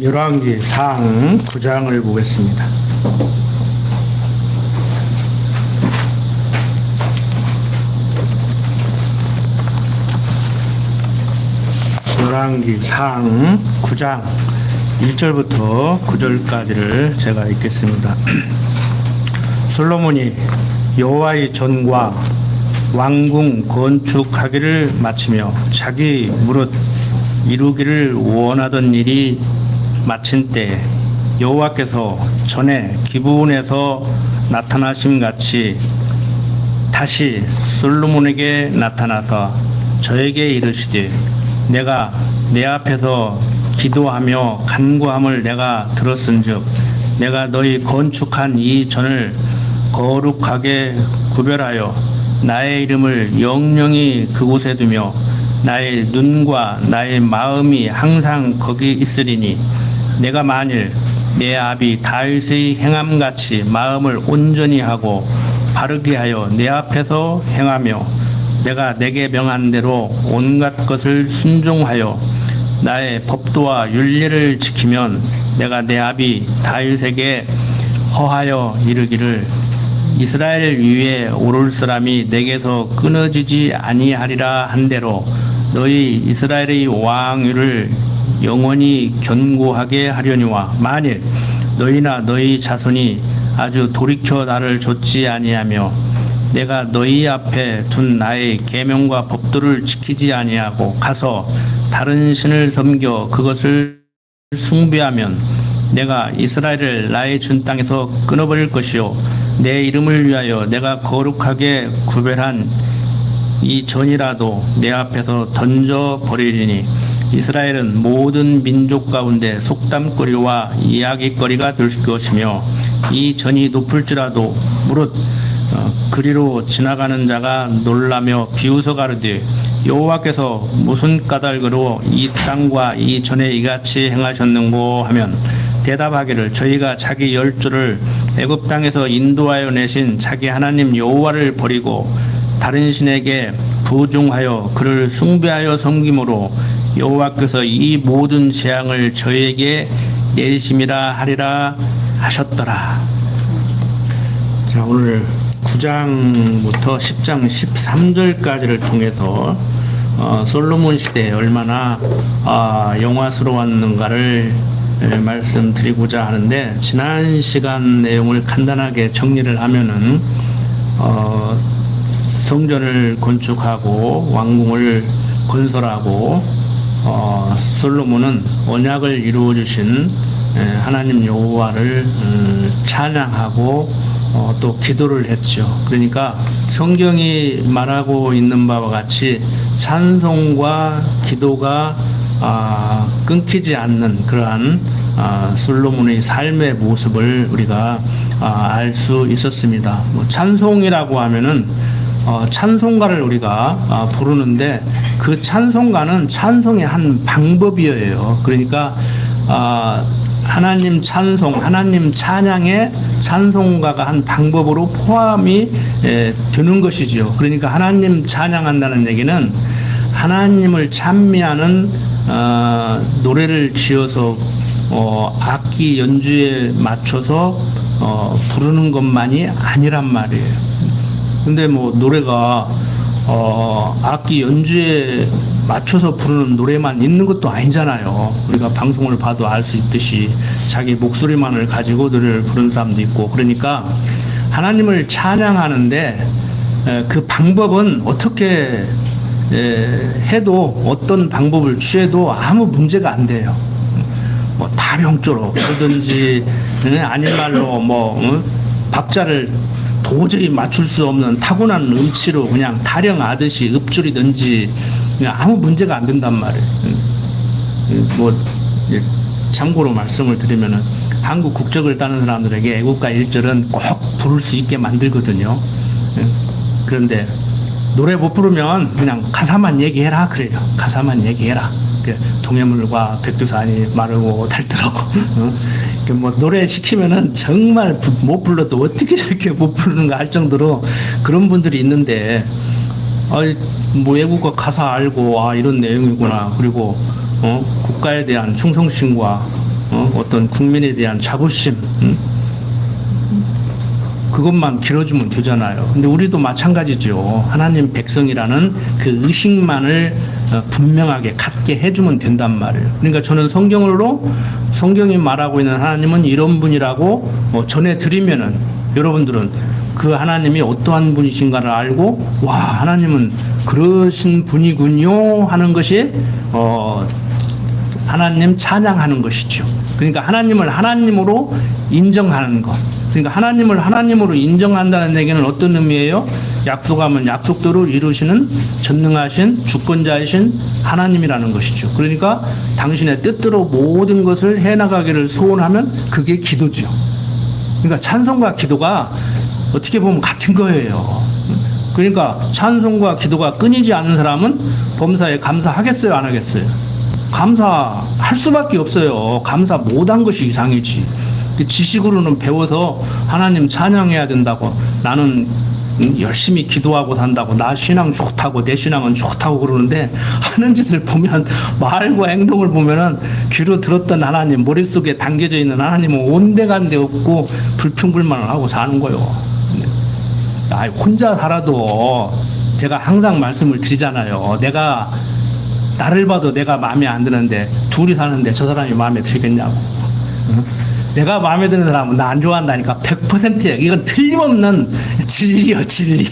열왕기 상 9장을 보겠습니다. 열왕기 상 9장 1절부터 9절까지를 제가 읽겠습니다. 솔로몬이 여호와의 전과 왕궁 건축하기를 마치며 자기 무릇 이루기를 원하던 일이 마친 때에 여호와께서 전에 기브온에서 나타나심 같이 다시 솔로몬에게 나타나서 저에게 이르시되 내가 내 앞에서 기도하며 간구함을 내가 들었은즉 내가 너희 건축한 이 전을 거룩하게 구별하여 나의 이름을 영영히 그곳에 두며 나의 눈과 나의 마음이 항상 거기 있으리니 내가 만일 내 아비 다윗의 행함같이 마음을 온전히 하고 바르게 하여 내 앞에서 행하며 내가 내게 명한 대로 온갖 것을 순종하여 나의 법도와 윤례를 지키면 내가 내 아비 다윗에게 허하여 이르기를 이스라엘 위에 오를 사람이 내게서 끊어지지 아니하리라 한대로 너희 이스라엘의 왕위를 영원히 견고하게 하려니와 만일 너희나 너희 자손이 아주 돌이켜 나를 좇지 아니하며 내가 너희 앞에 둔 나의 계명과 법도를 지키지 아니하고 가서 다른 신을 섬겨 그것을 숭배하면 내가 이스라엘을 나의 준 땅에서 끊어버릴 것이요 내 이름을 위하여 내가 거룩하게 구별한 이 전이라도 내 앞에서 던져버리리니 이스라엘은 모든 민족 가운데 속담거리와 이야기거리가 될 것이며 이 전이 높을지라도 무릇 그리로 지나가는 자가 놀라며 비웃어 가르되 여호와께서 무슨 까닭으로 이 땅과 이 전에 이같이 행하셨는고 하면 대답하기를 저희가 자기 열조를 애굽 땅에서 인도하여 내신 자기 하나님 여호와를 버리고 다른 신에게 부종하여 그를 숭배하여 섬김으로 여호와께서 이 모든 재앙을 저에게 내리심이라 하리라 하셨더라. 자, 오늘 9장부터 10장 13절까지를 통해서 솔로몬 시대에 얼마나 영화스러웠는가를 말씀드리고자 하는데, 지난 시간 내용을 간단하게 정리를 하면은 성전을 건축하고 왕궁을 건설하고 솔로몬은 언약을 이루어 주신 하나님 여호와를 찬양하고 또 기도를 했죠. 그러니까 성경이 말하고 있는 바와 같이 찬송과 기도가 끊기지 않는 그러한 솔로몬의 삶의 모습을 우리가 알 수 있었습니다. 찬송이라고 하면은 찬송가를 우리가 부르는데 그 찬송가는 찬송의 한 방법이에요. 그러니까 하나님 찬송, 하나님 찬양의 찬송가가 한 방법으로 포함이 되는 것이죠. 그러니까 하나님 찬양한다는 얘기는 하나님을 찬미하는 노래를 지어서 악기 연주에 맞춰서 부르는 것만이 아니란 말이에요. 근데 노래가 악기 연주에 맞춰서 부르는 노래만 있는 것도 아니잖아요. 우리가 방송을 봐도 알 수 있듯이 자기 목소리만을 가지고 노래를 부르는 사람도 있고, 그러니까 하나님을 찬양하는데 그 방법은 어떻게 해도 어떤 방법을 취해도 아무 문제가 안 돼요. 다령조로 그러든지 아닌 말로 박자를 도저히 맞출 수 없는 타고난 음치로 그냥 타령하듯이 읊조리든지 그냥 아무 문제가 안 된단 말이에요. 참고로 말씀을 드리면은 한국 국적을 따는 사람들에게 애국가 1절은 꼭 부를 수 있게 만들거든요. 그런데 노래 못 부르면 그냥 가사만 얘기해라 그래요. 가사만 얘기해라. 동해물과 백두산이 마르고 달더라고. 노래 시키면은 정말 못 불러도 어떻게 저렇게 못 부르는가 할 정도로 그런 분들이 있는데, 외국어 가사 알고 이런 내용이구나. 그리고 국가에 대한 충성심과 어떤 국민에 대한 자부심, 그것만 길어주면 되잖아요. 근데 우리도 마찬가지죠. 하나님 백성이라는 그 의식만을 분명하게 갖게 해주면 된단 말이에요. 그러니까 저는 성경이 말하고 있는 하나님은 이런 분이라고 전해드리면은 여러분들은 그 하나님이 어떠한 분이신가를 알고 와, 하나님은 그러신 분이군요 하는 것이 하나님 찬양하는 것이죠. 그러니까 하나님을 하나님으로 인정하는 것. 그러니까 하나님을 하나님으로 인정한다는 얘기는 어떤 의미예요? 약속하면 약속대로 이루시는 전능하신 주권자이신 하나님이라는 것이죠. 그러니까 당신의 뜻대로 모든 것을 해나가기를 소원하면 그게 기도죠. 그러니까 찬송과 기도가 어떻게 보면 같은 거예요. 그러니까 찬송과 기도가 끊이지 않는 사람은 범사에 감사하겠어요, 안 하겠어요? 감사할 수밖에 없어요. 감사 못한 것이 이상이지. 지식으로는 배워서 하나님 찬양해야 된다고, 나는 열심히 기도하고 산다고, 나 신앙 좋다고, 내 신앙은 좋다고 그러는데 하는 짓을 보면, 말과 행동을 보면은 귀로 들었던 하나님, 머릿속에 담겨져 있는 하나님은 온데간데 없고 불평불만을 하고 사는 거예요. 혼자 살아도 제가 항상 말씀을 드리잖아요. 내가 나를 봐도 내가 마음에 안 드는데 둘이 사는데 저 사람이 마음에 들겠냐고. 내가 마음에 드는 사람은 나 안 좋아한다니까. 100%야. 이건 틀림없는 진리요, 진리.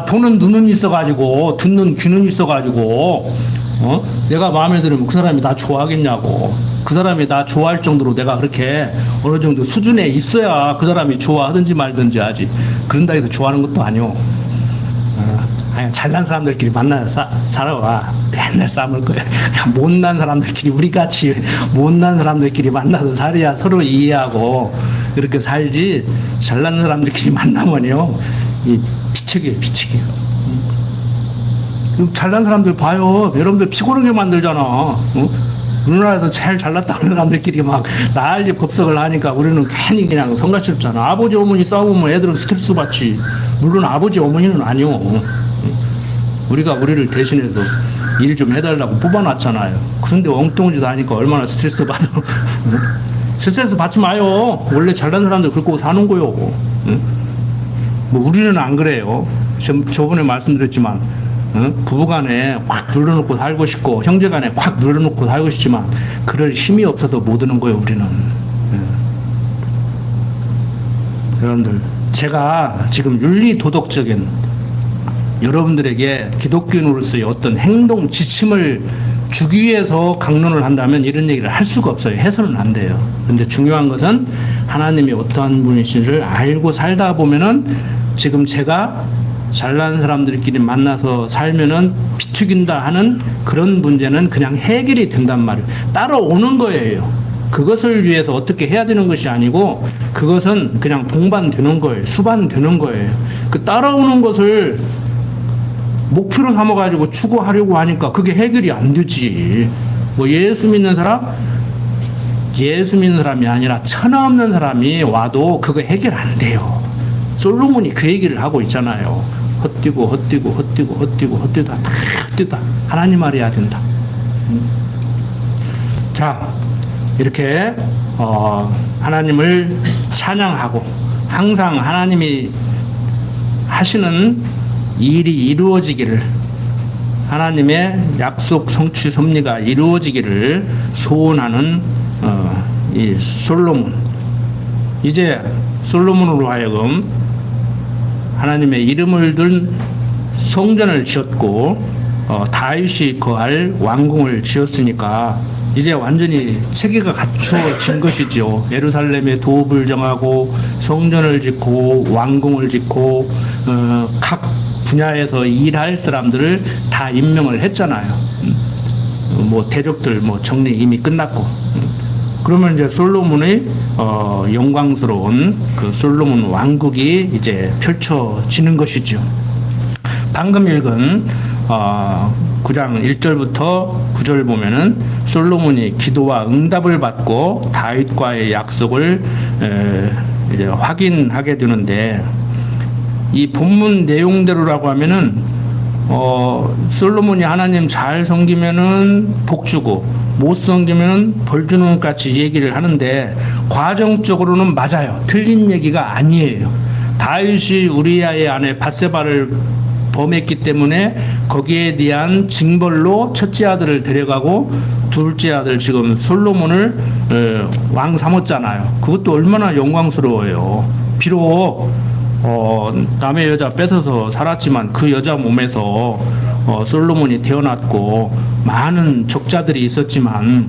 보는 눈은 있어가지고, 듣는 귀는 있어가지고, 내가 마음에 들으면 그 사람이 나 좋아하겠냐고. 그 사람이 나 좋아할 정도로 내가 그렇게 어느 정도 수준에 있어야 그 사람이 좋아하든지 말든지 하지. 그런다 해서 좋아하는 것도 아니오. 그냥 잘난 사람들끼리 만나서 살아와. 맨날 싸울 거야. 그냥 못난 사람들끼리, 우리같이 못난 사람들끼리 만나서 살아야 서로 이해하고 그렇게 살지. 잘난 사람들끼리 만나면요, 이 비책이에요, 비책이. 잘난 사람들 봐요. 여러분들 피곤하게 만들잖아. 우리나라에서 제일 잘났다는 사람들끼리 막 난리 법석을 하니까 우리는 괜히 그냥 성가시럽잖아. 아버지 어머니 싸우면 애들은 스트레스 받지. 물론 아버지 어머니는 아니오. 우리가 우리를 대신해서 일 좀 해달라고 뽑아놨잖아요. 그런데 엉뚱지도 하니까 얼마나 스트레스 받아. 스트레스 받지 마요. 원래 잘난 사람들 그렇게 사는 거요. 뭐 우리는 안 그래요. 저번에 말씀드렸지만 부부간에 확 눌러놓고 살고 싶고 형제간에 확 눌러놓고 살고 싶지만 그럴 힘이 없어서 못 오는 거예요, 우리는. 여러분들, 제가 지금 윤리 도덕적인 여러분들에게 기독교인으로서의 어떤 행동 지침을 주기 위해서 강론을 한다면 이런 얘기를 할 수가 없어요. 해서는 안 돼요. 근데 중요한 것은 하나님이 어떠한 분이신지를 알고 살다 보면은, 지금 제가 잘난 사람들끼리 만나서 살면은 비추긴다 하는 그런 문제는 그냥 해결이 된단 말이에요. 따라오는 거예요. 그것을 위해서 어떻게 해야 되는 것이 아니고, 그것은 그냥 동반되는 거예요. 수반되는 거예요. 그 따라오는 것을 목표로 삼아가지고 추구하려고 하니까 그게 해결이 안 되지. 뭐 예수 믿는 사람이 아니라 천하 없는 사람이 와도 그거 해결 안 돼요. 솔로몬이 그 얘기를 하고 있잖아요. 헛디고 다 헛디다. 하나님 말해야 된다. 자, 이렇게 하나님을 찬양하고 항상 하나님이 하시는 일이 이루어지기를, 하나님의 약속 성취 섭리가 이루어지기를 소원하는 이 솔로몬. 이제 솔로몬으로 하여금 하나님의 이름을 둔 성전을 지었고 다윗이 거할 왕궁을 지었으니까 이제 완전히 체계가 갖추어진 것이죠. 예루살렘에 도읍을 정하고 성전을 짓고 왕궁을 짓고 각 분야에서 일할 사람들을 다 임명을 했잖아요. 뭐 대적들 뭐 정리 이미 끝났고. 그러면 이제 솔로몬의 영광스러운 그 솔로몬 왕국이 이제 펼쳐지는 것이죠. 방금 읽은 9장 1절부터 9절 보면은 솔로몬이 기도와 응답을 받고 다윗과의 약속을 이제 확인하게 되는데, 이 본문 내용대로라고 하면은 솔로몬이 하나님 잘 섬기면은 복 주고 못 섬기면 벌 주는 것 같이 얘기를 하는데 과정적으로는 맞아요. 틀린 얘기가 아니에요. 다윗이 우리아의 아내 밧세바를 범했기 때문에 거기에 대한 징벌로 첫째 아들을 데려가고 둘째 아들 지금 솔로몬을 왕 삼았잖아요. 그것도 얼마나 영광스러워요. 비록 남의 여자 뺏어서 살았지만 그 여자 몸에서 솔로몬이 태어났고 많은 적자들이 있었지만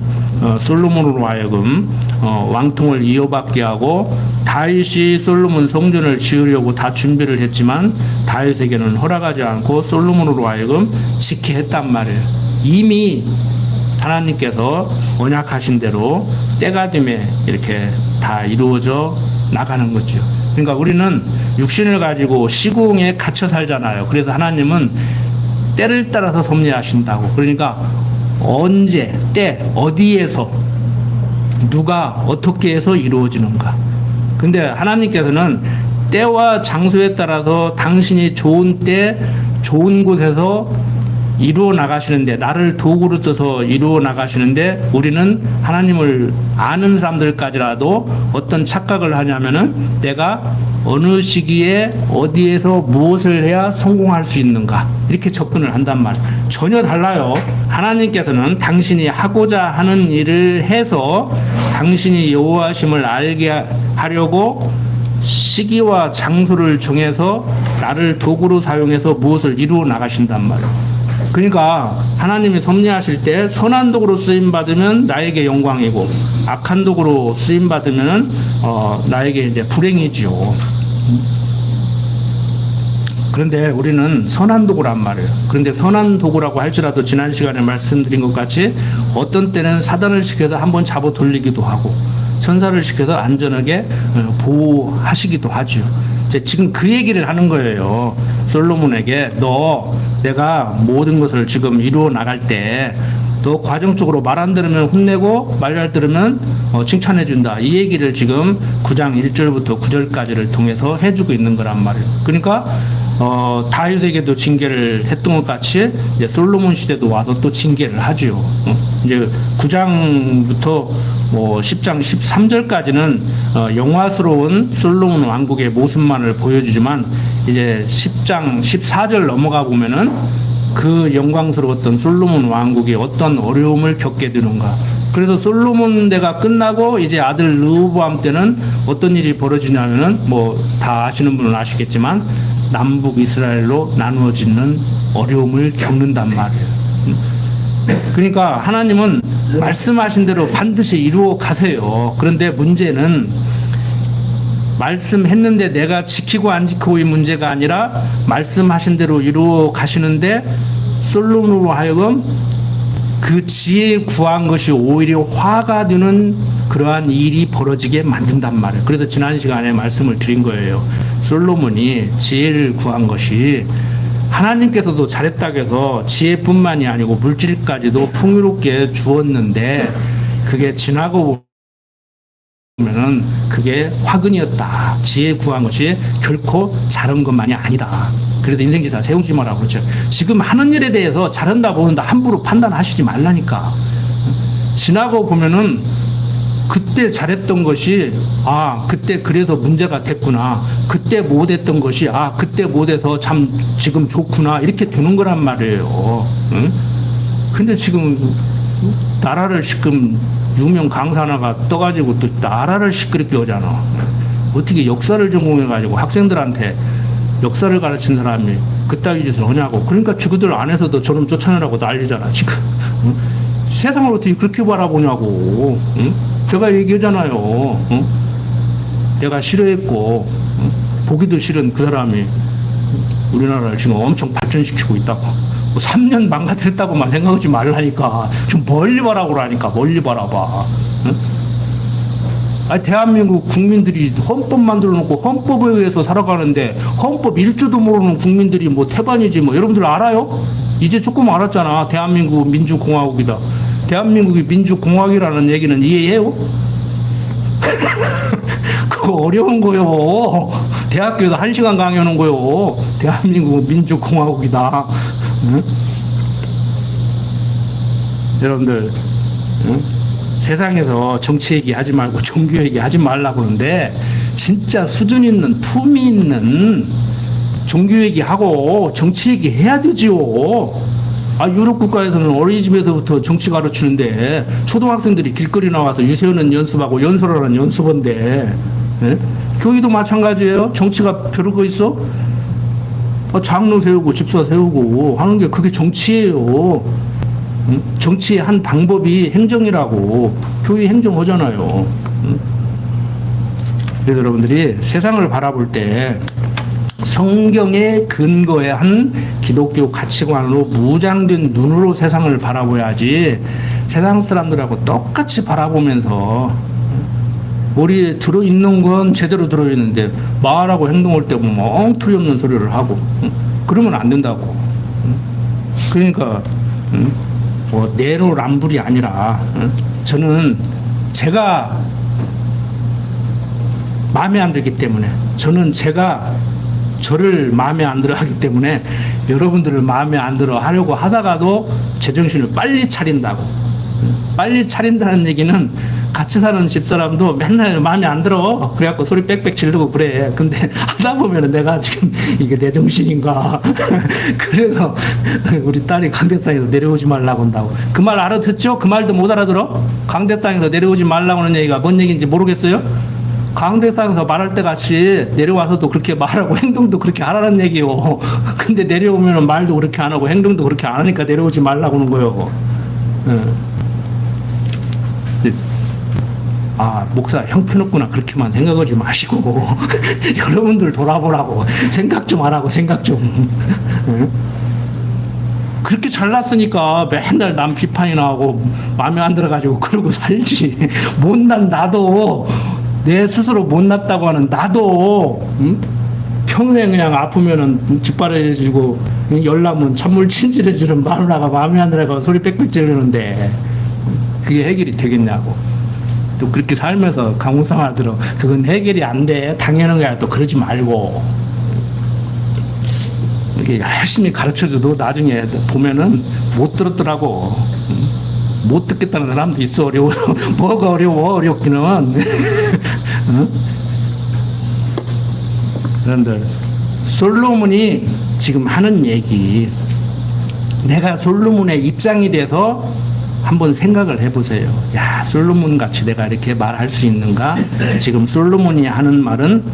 솔로몬으로 하여금 왕통을 이어받게 하고 다윗이 솔로몬 성전을 지으려고 다 준비를 했지만 다윗에게는 허락하지 않고 솔로몬으로 하여금 짓게 했단 말이에요. 이미 하나님께서 언약하신 대로 때가 되면 이렇게 다 이루어져 나가는 거죠. 그러니까 우리는 육신을 가지고 시궁에 갇혀 살잖아요. 그래서 하나님은 때를 따라서 섭리하신다고. 그러니까 언제, 때, 어디에서 누가 어떻게 해서 이루어지는가. 근데 하나님께서는 때와 장소에 따라서 당신이 좋은 때, 좋은 곳에서 이루어 나가시는데, 나를 도구로 써서 이루어 나가시는데, 우리는 하나님을 아는 사람들까지라도 어떤 착각을 하냐면은 내가 어느 시기에 어디에서 무엇을 해야 성공할 수 있는가, 이렇게 접근을 한단 말이에요. 전혀 달라요. 하나님께서는 당신이 하고자 하는 일을 해서 당신이 여호와심을 알게 하려고 시기와 장소를 정해서 나를 도구로 사용해서 무엇을 이루어 나가신단 말이에요. 그러니까 하나님이 섭리하실 때 선한 도구로 쓰임 받으면 나에게 영광이고 악한 도구로 쓰임 받으면 나에게 이제 불행이지요. 그런데 우리는 선한 도구란 말이에요. 그런데 선한 도구라고 할지라도 지난 시간에 말씀드린 것 같이 어떤 때는 사단을 시켜서 한번 잡아 돌리기도 하고 천사를 시켜서 안전하게 보호하시기도 하죠. 지금 그 얘기를 하는 거예요. 솔로몬에게 내가 모든 것을 지금 이루어 나갈 때 너 과정적으로 말 안 들으면 혼내고 말 잘 들으면 칭찬해 준다. 이 얘기를 지금 9장 1절부터 9절까지를 통해서 해주고 있는 거란 말이에요. 그러니까 다윗에게도 징계를 했던 것 같이 이제 솔로몬 시대도 와서 또 징계를 하죠. 이제 9장부터 10장 13절까지는 영화스러운 솔로몬 왕국의 모습만을 보여주지만 이제 10장 14절 넘어가 보면은 그 영광스러웠던 솔로몬 왕국이 어떤 어려움을 겪게 되는가. 그래서 솔로몬 대가 끝나고 이제 아들 르호보암 때는 어떤 일이 벌어지냐면은 다 아시는 분은 아시겠지만 남북 이스라엘로 나누어지는 어려움을 겪는단 말이에요. 그러니까 하나님은 말씀하신 대로 반드시 이루어 가세요. 그런데 문제는 말씀했는데 내가 지키고 안 지키고 이 문제가 아니라 말씀하신 대로 이루어 가시는데 솔로몬으로 하여금 그 지혜 구한 것이 오히려 화가 되는 그러한 일이 벌어지게 만든단 말이에요. 그래서 지난 시간에 말씀을 드린 거예요. 솔로몬이 지혜를 구한 것이 하나님께서도 잘했다고 해서 지혜뿐만이 아니고 물질까지도 풍요롭게 주었는데 그게 지나고 보면은 그게 화근이었다. 지혜 구한 것이 결코 잘한 것만이 아니다. 그래서 인생지사 세우지 마라고 그러죠. 지금 하는 일에 대해서 잘한다 모른다 함부로 판단하시지 말라니까. 지나고 보면은 그때 잘했던 것이 그때 그래서 문제가 됐구나. 그때 못했던 것이 그때 못해서 참 지금 좋구나. 이렇게 되는 거란 말이에요. 응? 근데 지금 나라를 지금 유명 강사 하나가 떠가지고 또 나라를 시끄럽게 하잖아. 어떻게 역사를 전공해가지고 학생들한테 역사를 가르친 사람이 그따위 짓을 하냐고. 그러니까 지구들 안에서도 저놈 쫓아내라고 난리잖아 지금. 응? 세상을 어떻게 그렇게 바라보냐고. 응? 제가 얘기하잖아요. 응? 내가 싫어했고 보기도 싫은 그 사람이 우리나라를 지금 엄청 발전시키고 있다고. 3년 망가뜨렸다고만 생각하지 말라니까. 좀 멀리 바라고 그러니까. 멀리 바라봐. 응? 대한민국 국민들이 헌법 만들어 놓고 헌법에 의해서 살아가는데 헌법 1조도 모르는 국민들이 태반이지 여러분들 알아요? 이제 조금 알았잖아. 대한민국 민주공화국이다. 대한민국이 민주공화국이라는 얘기는 이해해요? 그거 어려운 거요. 대학교에서 1시간 강의하는 거요. 대한민국 민주공화국이다. 응? 여러분들 응? 세상에서 정치 얘기하지 말고 종교 얘기하지 말라고 그러는데 진짜 수준 있는 품위 있는 종교 얘기하고 정치 얘기해야 되지요. 유럽 국가에서는 어린이집에서부터 정치 가르치는데 초등학생들이 길거리 나와서 유세하는 연습하고 연설하는 연습인데 예? 교회도 마찬가지예요. 정치가 별거 있어? 장로 세우고 집사 세우고 하는 게 그게 정치예요. 응? 정치의 한 방법이 행정이라고 교회 행정하잖아요. 응? 그래서 여러분들이 세상을 바라볼 때 성경에 근거에 한 기독교 가치관으로 무장된 눈으로 세상을 바라봐야지 세상 사람들하고 똑같이 바라보면서 머리에 들어있는 건 제대로 들어있는데 말하고 행동할 때 보면 엉터리 없는 소리를 하고 그러면 안 된다고. 그러니까 내로남불이 아니라 저는 제가 마음에 안 들기 때문에 저는 제가 저를 마음에 안 들어 하기 때문에 여러분들을 마음에 안 들어 하려고 하다가도 제정신을 빨리 차린다고. 빨리 차린다는 얘기는 같이 사는 집사람도 맨날 마음에 안 들어. 그래갖고 소리 빽빽 지르고 그래. 근데 하다 보면은 내가 지금 이게 내 정신인가. 그래서 우리 딸이 강대상에서 내려오지 말라고 한다고. 그 말 알아듣죠? 그 말도 못 알아들어? 강대상에서 내려오지 말라고 하는 얘기가 뭔 얘기인지 모르겠어요? 강대상에서 말할 때 같이 내려와서도 그렇게 말하고 행동도 그렇게 하라는 얘기요. 근데 내려오면 말도 그렇게 안 하고 행동도 그렇게 안 하니까 내려오지 말라고 하는 거예요. 목사 형편없구나 그렇게만 생각하지 마시고 여러분들 돌아보라고. 생각 좀 하라고. 생각 좀. 그렇게 잘났으니까 맨날 남 비판이나 하고 마음에 안 들어가지고 그러고 살지. 못난 나도 내 스스로 못났다고 하는 나도 평생 그냥 아프면은 짓바라지고 열나면 찬물 친질해주는 마누라가 마음에 안 들어가고 소리 빽빽 지르는데 그게 해결이 되겠냐고. 또 그렇게 살면서 강우상을 들어 그건 해결이 안 돼. 당연한 거야. 또 그러지 말고 이렇게 열심히 가르쳐줘도 나중에 보면은 못 들었더라고. 못 듣겠다는 사람도 있어. 어려워. 뭐가 어려워? 어렵기는. 그런데 솔로몬이 지금 하는 얘기, 내가 솔로몬의 입장이 돼서 한번 생각을 해보세요. 야, 솔로몬 같이 내가 이렇게 말할 수 있는가? 지금 솔로몬이 하는 말은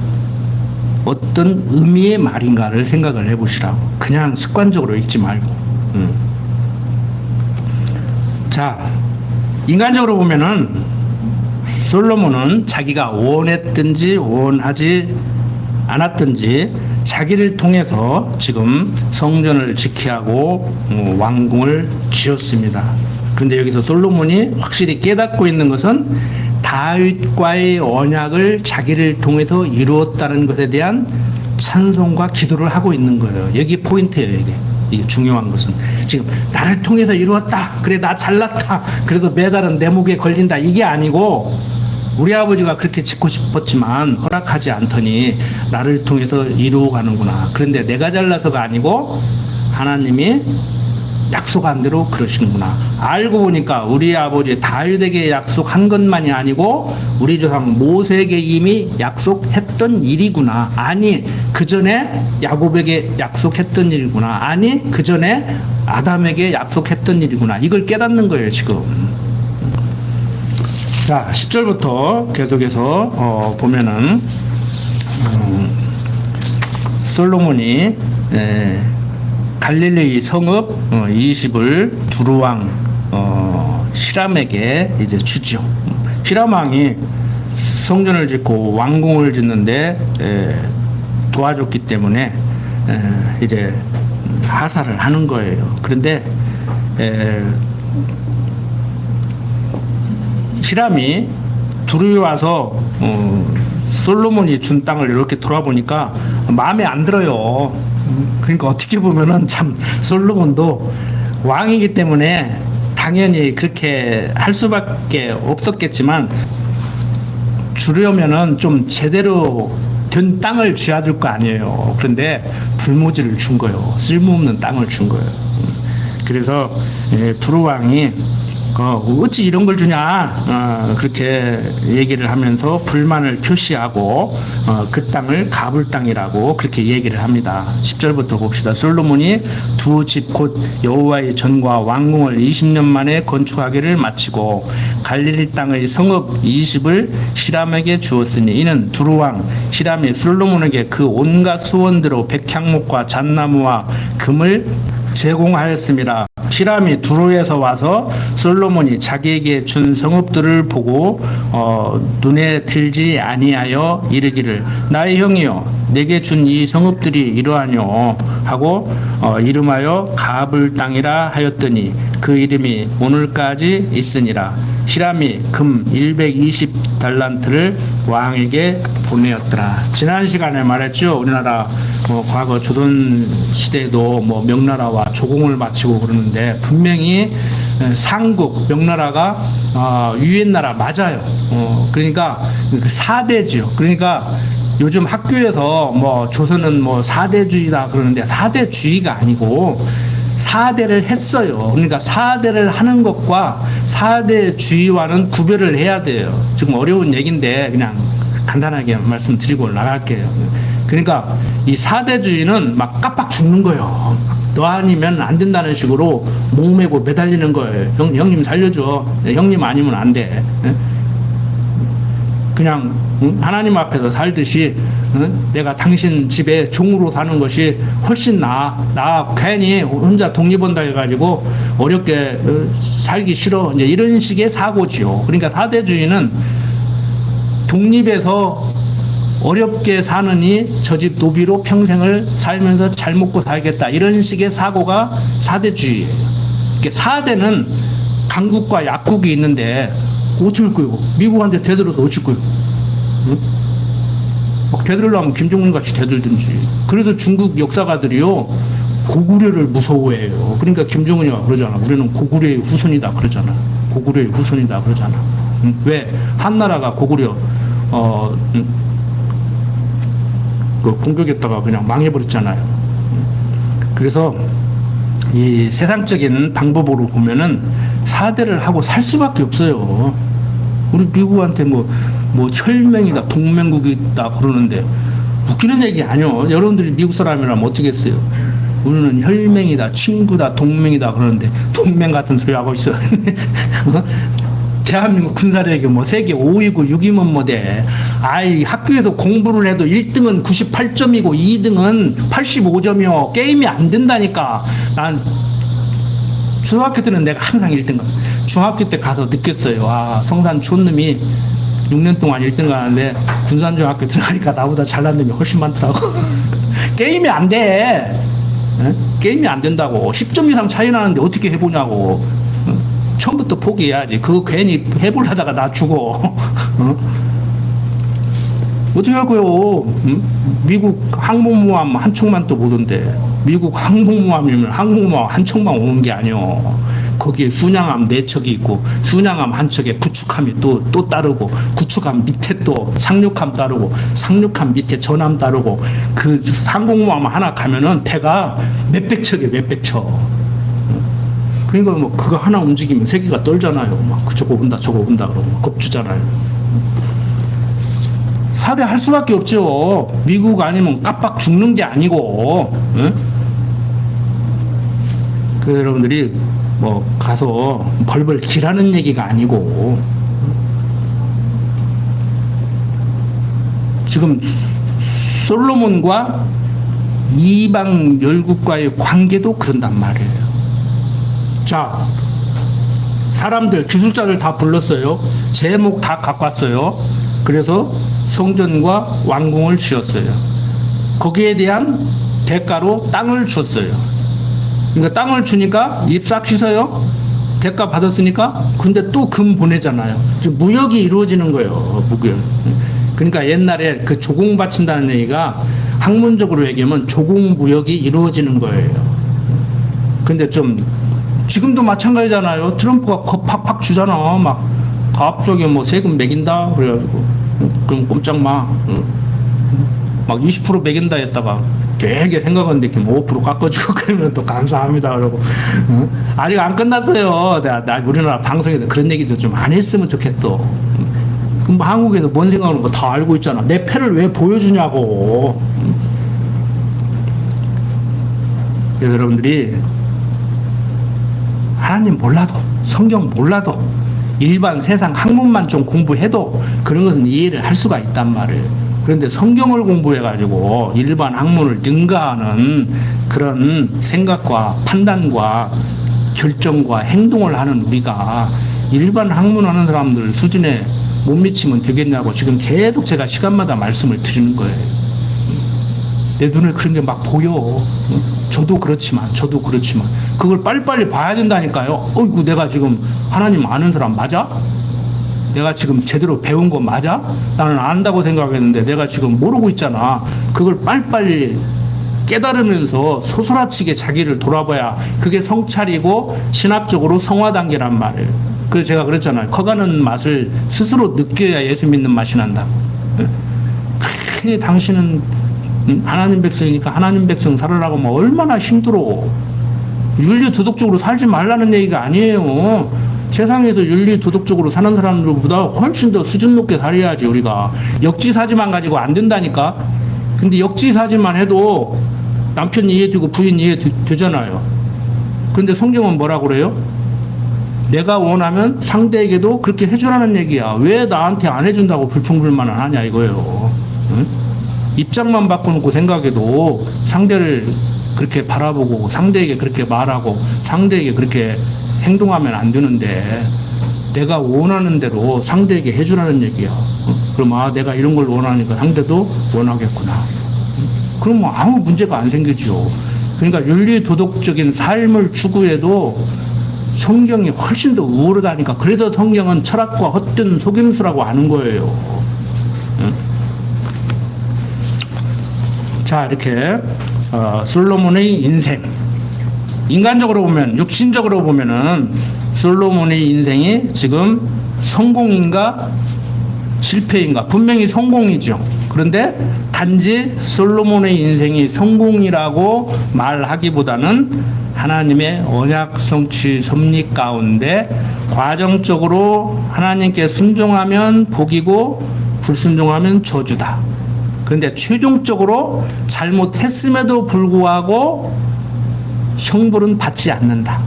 어떤 의미의 말인가를 생각을 해보시라고. 그냥 습관적으로 읽지 말고. 자, 인간적으로 보면은 솔로몬은 자기가 원했든지 원하지 않았든지 자기를 통해서 지금 성전을 지키하고 왕궁을 지었습니다. 그런데 여기서 솔로몬이 확실히 깨닫고 있는 것은 다윗과의 언약을 자기를 통해서 이루었다는 것에 대한 찬송과 기도를 하고 있는 거예요. 여기 포인트예요. 이게 중요한 것은 지금 나를 통해서 이루었다. 그래 나 잘났다. 그래서 메달은 내 목에 걸린다. 이게 아니고 우리 아버지가 그렇게 짓고 싶었지만 허락하지 않더니 나를 통해서 이루어가는구나. 그런데 내가 잘나서가 아니고 하나님이 약속한 대로 그러시는구나. 알고 보니까 우리 아버지 다윗에게 약속한 것만이 아니고 우리 조상 모세에게 이미 약속했던 일이구나. 아니 그 전에 야곱에게 약속했던 일이구나. 아니 그 전에 아담에게 약속했던 일이구나. 이걸 깨닫는 거예요 지금. 자 10절부터 계속해서 보면은 솔로몬이 갈릴리 성읍 20을 두루왕 히람에게 이제 주죠. 히람 왕이 성전을 짓고 왕궁을 짓는데 도와줬기 때문에 이제 하사를 하는 거예요. 그런데 히람이 둘이 와서 솔로몬이 준 땅을 이렇게 돌아보니까 마음에 안 들어요. 그러니까 어떻게 보면은 참 솔로몬도 왕이기 때문에 당연히 그렇게 할 수밖에 없었겠지만 주려면은 좀 제대로 된 땅을 줘야 될 거 아니에요. 그런데 불모지를 준 거예요. 쓸모없는 땅을 준 거예요. 그래서 두루 왕이 어찌 이런 걸 주냐, 그렇게 얘기를 하면서 불만을 표시하고 그 땅을 가불 땅이라고 그렇게 얘기를 합니다. 10절부터 봅시다. 솔로몬이 두 집 곧 여호와의 전과 왕궁을 20년 만에 건축하기를 마치고 갈릴리 땅의 성읍 20을 히람에게 주었으니 이는 두루왕 히람이 솔로몬에게 그 온갖 소원대로 백향목과 잣나무와 금을 제공하였습니다. 히람이 두루에서 와서 솔로몬이 자기에게 준 성읍들을 보고 눈에 들지 아니하여 이르기를 나의 형이여 내게 준 이 성읍들이 이러하뇨 하고 이름하여 가불 땅이라 하였더니 그 이름이 오늘까지 있으니라. 히람이 금 120달란트를 왕에게 보내었더라. 지난 시간에 말했죠. 우리나라 과거 조선 시대에도 명나라와 조공을 마치고 그러는데 분명히 상국 명나라가 유엔나라 맞아요. 그러니까 그 사대지요. 그러니까 요즘 학교에서 조선은 4대주의다 그러는데 4대주의가 아니고 4대를 했어요. 그러니까 4대를 하는 것과 4대주의와는 구별을 해야 돼요. 지금 어려운 얘기인데 그냥 간단하게 말씀드리고 나갈게요. 그러니까 이 4대주의는 막 깜빡 죽는 거예요. 너 아니면 안 된다는 식으로 목매고 매달리는 거예요. 형님 살려줘. 형님 아니면 안 돼. 그냥 하나님 앞에서 살듯이 내가 당신 집에 종으로 사는 것이 훨씬 나 괜히 혼자 독립한다 해가지고 어렵게 살기 싫어. 이제 이런 식의 사고지요. 그러니까 4대주의는 독립해서 어렵게 사느니 저 집 노비로 평생을 살면서 잘 먹고 살겠다. 이런 식의 사고가 4대주의예요. 그러니까 4대는 강국과 약국이 있는데 어쩔 거요? 미국한테 대들어서 어쩔 거요? 응? 막 대들으려면 김정은 같이 대들든지. 그래도 중국 역사가들이요 고구려를 무서워해요. 그러니까 김정은이가 그러잖아. 우리는 고구려의 후손이다 그러잖아. 고구려의 후손이다 그러잖아. 응? 왜? 한나라가 고구려 그 공격했다가 그냥 망해버렸잖아요. 그래서 이 세상적인 방법으로 보면은 4대를 하고 살 수밖에 없어요. 우리 미국한테 혈맹이다, 동맹국이다 그러는데 웃기는 얘기 아니요. 여러분들이 미국 사람이라면 어떻게 했어요? 우리는 혈맹이다, 친구다, 동맹이다 그러는데 동맹 같은 소리 하고 있어. 대한민국 군사력이 세계 5위고 6위면 돼. 학교에서 공부를 해도 1등은 98점이고 2등은 85점이요. 게임이 안 된다니까. 난 중학교 때는 내가 항상 1등. 중학교 때 가서 느꼈어요. 성산 촌놈이 6년 동안 1등 가는데 군산중학교 들어가니까 나보다 잘난 놈이 훨씬 많더라고. 게임이 안 돼. 게임이 안 된다고. 10점 이상 차이 나는데 어떻게 해보냐고. 처음부터 포기해야지. 그거 괜히 해보려다가 나 죽어. 어떻게 할 거요? 미국 항공모함 한 척만 또 오던데. 미국 항공모함이면 항공모함 한 척만 오는 게 아니요. 거기에 순양함 4척이 있고 순양함 한 척에 구축함이 또 따르고 구축함 밑에 또 상륙함 따르고 상륙함 밑에 전함 따르고 그 항공모함 하나 가면은 배가 몇백 척이에요. 몇백 척. 그러니까 그거 하나 움직이면 세계가 떨잖아요. 저거 온다 그러고 겁주잖아요. 4대 할 수밖에 없죠. 미국 아니면 깜빡 죽는 게 아니고. 응? 그 여러분들이 가서 벌벌 기라는 얘기가 아니고 지금 솔로몬과 이방 열국과의 관계도 그런단 말이에요. 자, 사람들 기술자들 다 불렀어요. 제목 다 갖고 왔어요. 그래서 성전과 왕궁을 지었어요. 거기에 대한 대가로 땅을 줬어요. 그러니까 땅을 주니까 입 싹 씻어요. 대가 받았으니까. 근데 또 금 보내잖아요. 지금 무역이 이루어지는 거예요. 무역. 그러니까 옛날에 그 조공 바친다는 얘기가 학문적으로 얘기하면 조공 무역이 이루어지는 거예요. 근데 좀 지금도 마찬가지잖아요. 트럼프가 겁 팍팍 주잖아. 막 갑자기 세금 매긴다 그래가지고 그럼 꼼짝 마. 막 20% 매긴다 했다가 되게 생각은 이렇게 5% 깎아주고 그러면 또 감사합니다 그러고 아직 안 끝났어요. 나 우리나라 방송에서 그런 얘기도 좀 안 했으면 좋겠어. 그럼 한국에서 뭔 생각하는 거 다 알고 있잖아. 내 패를 왜 보여주냐고. 그래서 여러분들이 하나님 몰라도 성경 몰라도 일반 세상 학문만 좀 공부해도 그런 것은 이해를 할 수가 있단 말이에요. 그런데 성경을 공부해가지고 일반 학문을 능가하는 그런 생각과 판단과 결정과 행동을 하는 우리가 일반 학문하는 사람들 수준에 못 미치면 되겠냐고 지금 계속 제가 시간마다 말씀을 드리는 거예요. 내 눈에 그런 게 막 보여. 저도 그렇지만 그걸 빨리빨리 봐야 된다니까요. 어이구 내가 지금 하나님 아는 사람 맞아? 내가 지금 제대로 배운 거 맞아? 나는 안다고 생각했는데 내가 지금 모르고 있잖아. 그걸 빨리빨리 깨달으면서 소스라치게 자기를 돌아봐야 그게 성찰이고 신학적으로 성화 단계란 말이에요. 그래서 제가 그랬잖아요. 커가는 맛을 스스로 느껴야 예수 믿는 맛이 난다고. 괜히 당신은 하나님 백성이니까 하나님 백성 살으라고 뭐 얼마나 힘들어. 윤리 도덕적으로 살지 말라는 얘기가 아니에요. 세상에서 윤리 도덕적으로 사는 사람들보다 훨씬 더 수준 높게 살아야지. 우리가 역지사지만 가지고 안 된다니까. 근데 역지사지만 해도 남편 이해되고 부인 이해되잖아요. 근데 성경은 뭐라고 그래요? 내가 원하면 상대에게도 그렇게 해주라는 얘기야. 왜 나한테 안 해준다고 불평불만을 하냐 이거예요. 응? 입장만 바꿔놓고 생각해도 상대를 그렇게 바라보고 상대에게 그렇게 말하고 상대에게 그렇게 행동하면 안 되는데 내가 원하는 대로 상대에게 해주라는 얘기야. 그럼 내가 이런 걸 원하니까 상대도 원하겠구나. 그럼 뭐 아무 문제가 안 생기죠. 그러니까 윤리 도덕적인 삶을 추구해도 성경이 훨씬 더 우월하다니까. 그래서 성경은 철학과 헛된 속임수라고 하는 거예요. 자, 이렇게 솔로몬의 인생, 인간적으로 보면, 육신적으로 보면은 솔로몬의 인생이 지금 성공인가 실패인가? 분명히 성공이죠. 그런데 단지 솔로몬의 인생이 성공이라고 말하기보다는 하나님의 언약 성취 섭리 가운데 과정적으로 하나님께 순종하면 복이고 불순종하면 저주다. 그런데 최종적으로 잘못했음에도 불구하고 형벌은 받지 않는다.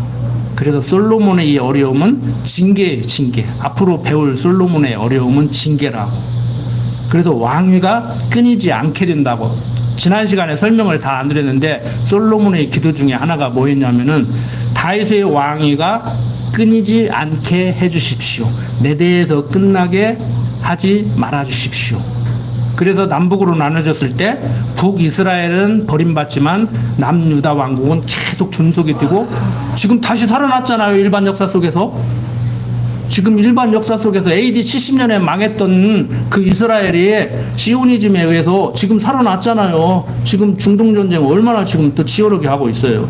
그래서 솔로몬의 이 어려움은 징계예요, 징계. 앞으로 배울 솔로몬의 어려움은 징계라고. 그래서 왕위가 끊이지 않게 된다고. 지난 시간에 설명을 다 안 드렸는데 솔로몬의 기도 중에 하나가 뭐였냐면은 다윗의 왕위가 끊이지 않게 해주십시오. 내 대에서 끝나게 하지 말아 주십시오. 그래서 남북으로 나눠졌을 때 북이스라엘은 버림받지만 남유다 왕국은 계속 존속이 되고 지금 다시 살아났잖아요. 일반 역사 속에서. 지금 일반 역사 속에서 AD 70년에 망했던 그 이스라엘이 시오니즘에 의해서 지금 살아났잖아요. 지금 중동전쟁 얼마나 지금 또 치열하게 하고 있어요.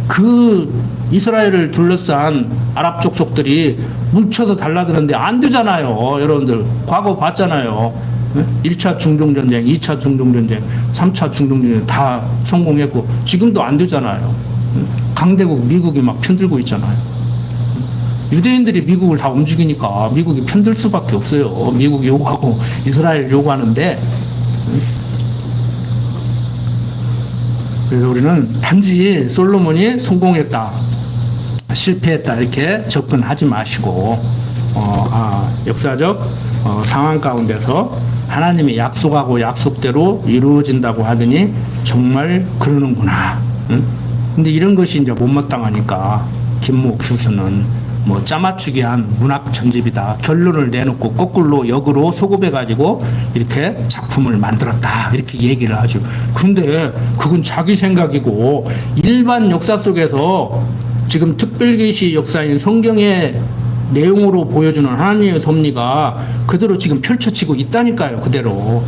그 이스라엘을 둘러싼 아랍 족속들이 뭉쳐서 달라드는데 안 되잖아요. 여러분들 과거 봤잖아요. 1차 중동전쟁, 2차 중동전쟁, 3차 중동전쟁 다 성공했고 지금도 안 되잖아요. 강대국 미국이 막 편들고 있잖아요. 유대인들이 미국을 다 움직이니까 미국이 편들 수밖에 없어요. 미국이 요구하고 이스라엘 요구하는데. 그래서 우리는 단지 솔로몬이 성공했다, 실패했다 이렇게 접근하지 마시고 역사적 상황 가운데서 하나님이 약속하고 약속대로 이루어진다고 하더니 정말 그러는구나. 응? 근데 이런 것이 이제 못마땅하니까 김모 교수는 뭐 짜맞추기 한 문학 전집이다. 결론을 내놓고 거꾸로 역으로 소급해가지고 이렇게 작품을 만들었다. 이렇게 얘기를 하죠. 근데 그건 자기 생각이고 일반 역사 속에서 지금 특별계시 역사인 성경의 내용으로 보여주는 하나님의 섭리가 그대로 지금 펼쳐지고 있다니까요. 그대로.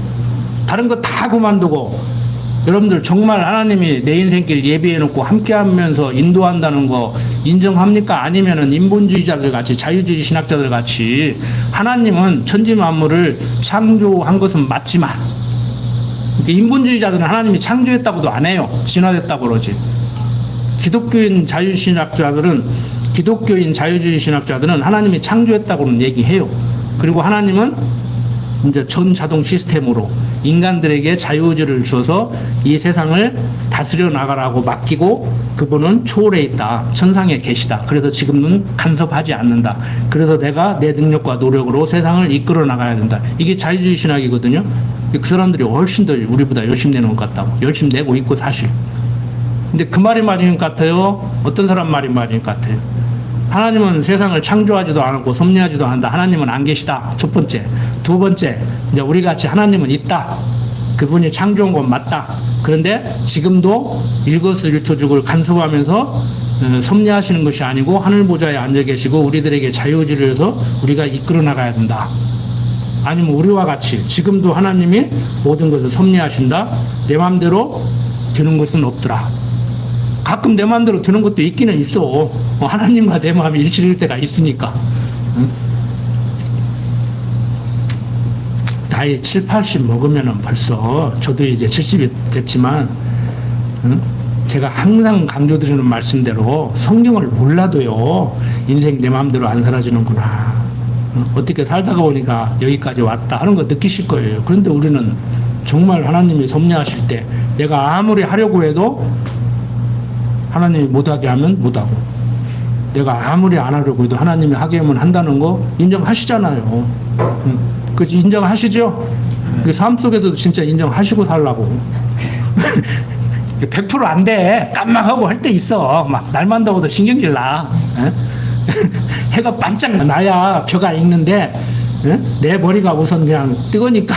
다른 거 다 그만두고 여러분들 정말 하나님이 내 인생길 예비해놓고 함께하면서 인도한다는 거 인정합니까? 아니면은 인본주의자들 같이 자유주의 신학자들 같이 하나님은 천지 만물을 창조한 것은 맞지만 인본주의자들은 하나님이 창조했다고도 안 해요. 진화됐다고 그러지. 기독교인 자유주의 신학자들은 하나님이 창조했다고는 얘기해요. 그리고 하나님은 이제 전자동 시스템으로 인간들에게 자유의지를 주어서 이 세상을 다스려 나가라고 맡기고 그분은 초월해 있다. 천상에 계시다. 그래서 지금은 간섭하지 않는다. 그래서 내가 내 능력과 노력으로 세상을 이끌어 나가야 된다. 이게 자유주의 신학이거든요. 그 사람들이 훨씬 더 우리보다 열심히 내는 것 같다고. 열심히 내고 있고 사실. 근데 그 말이 맞은 것 같아요? 어떤 사람 말이 맞은 것 같아요? 하나님은 세상을 창조하지도 않았고 섭리하지도 않는다. 하나님은 안 계시다. 첫 번째. 두 번째, 이제 우리 같이 하나님은 있다. 그분이 창조한 건 맞다. 그런데 지금도 일거수일투족을 간섭하면서 섭리하시는 것이 아니고 하늘 보좌에 앉아 계시고 우리들에게 자유의지를 해서 우리가 이끌어 나가야 된다. 아니면 우리와 같이 지금도 하나님이 모든 것을 섭리하신다. 내 마음대로 되는 것은 없더라. 가끔 내 마음대로 되는 것도 있기는 있어. 하나님과 내 마음이 일치될 때가 있으니까. 나이 7, 80 먹으면 벌써 저도 이제 70이 됐지만 제가 항상 강조드리는 말씀대로 성경을 몰라도요 인생 내 마음대로 안 살아지는구나. 어떻게 살다가 보니까 여기까지 왔다 하는 거 느끼실 거예요. 그런데 우리는 정말 하나님이 섭리하실 때 내가 아무리 하려고 해도 하나님이 못하게 하면 못하고 내가 아무리 안 하려고 해도 하나님이 하게 하면 한다는 거 인정하시잖아요. 그 인정하시죠? 그 삶 속에도 진짜 인정하시고 살라고. 100% 안 돼. 깜빡하고 할 때 있어. 막 날만 더워도 신경질 나. 해가 반짝 나야 벼가 익는데 내 머리가 우선 그냥 뜨거니까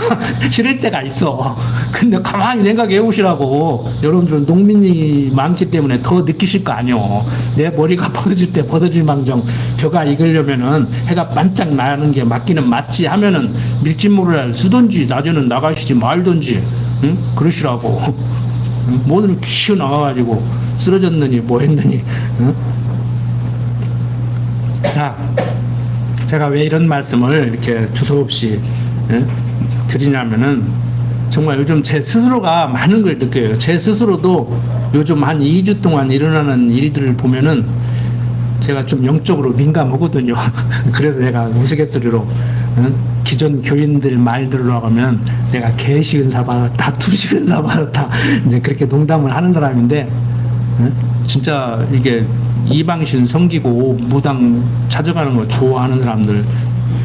싫을 때가 있어. 근데 가만히 생각해 보시라고. 여러분들은 농민이 많기 때문에 더 느끼실 거 아니요. 내 머리가 벗어질 때 벗어질 망정 벼가 익으려면은 해가 반짝 나는 게 맞기는 맞지 하면은 밀짚모를 쓰든지 낮에는 나가시지 말든지 그러시라고. 뭐를 키워 나가가지고 쓰러졌느니 뭐 했느니. 자, 제가 왜 이런 말씀을 이렇게 두서없이 드리냐면은 정말 요즘 제 스스로가 많은 걸 느껴요. 제 스스로도 요즘 한 2주 동안 일어나는 일들을 보면은 제가 좀 영적으로 민감하거든요. 그래서 제가 우스갯소리로 기존 교인들 말 들으라고 하면 내가 개식 은사 받았다, 투식 은사 받았다 이제 그렇게 농담을 하는 사람인데 진짜 이게 이방신 섬기고 무당 찾아가는 거 좋아하는 사람들,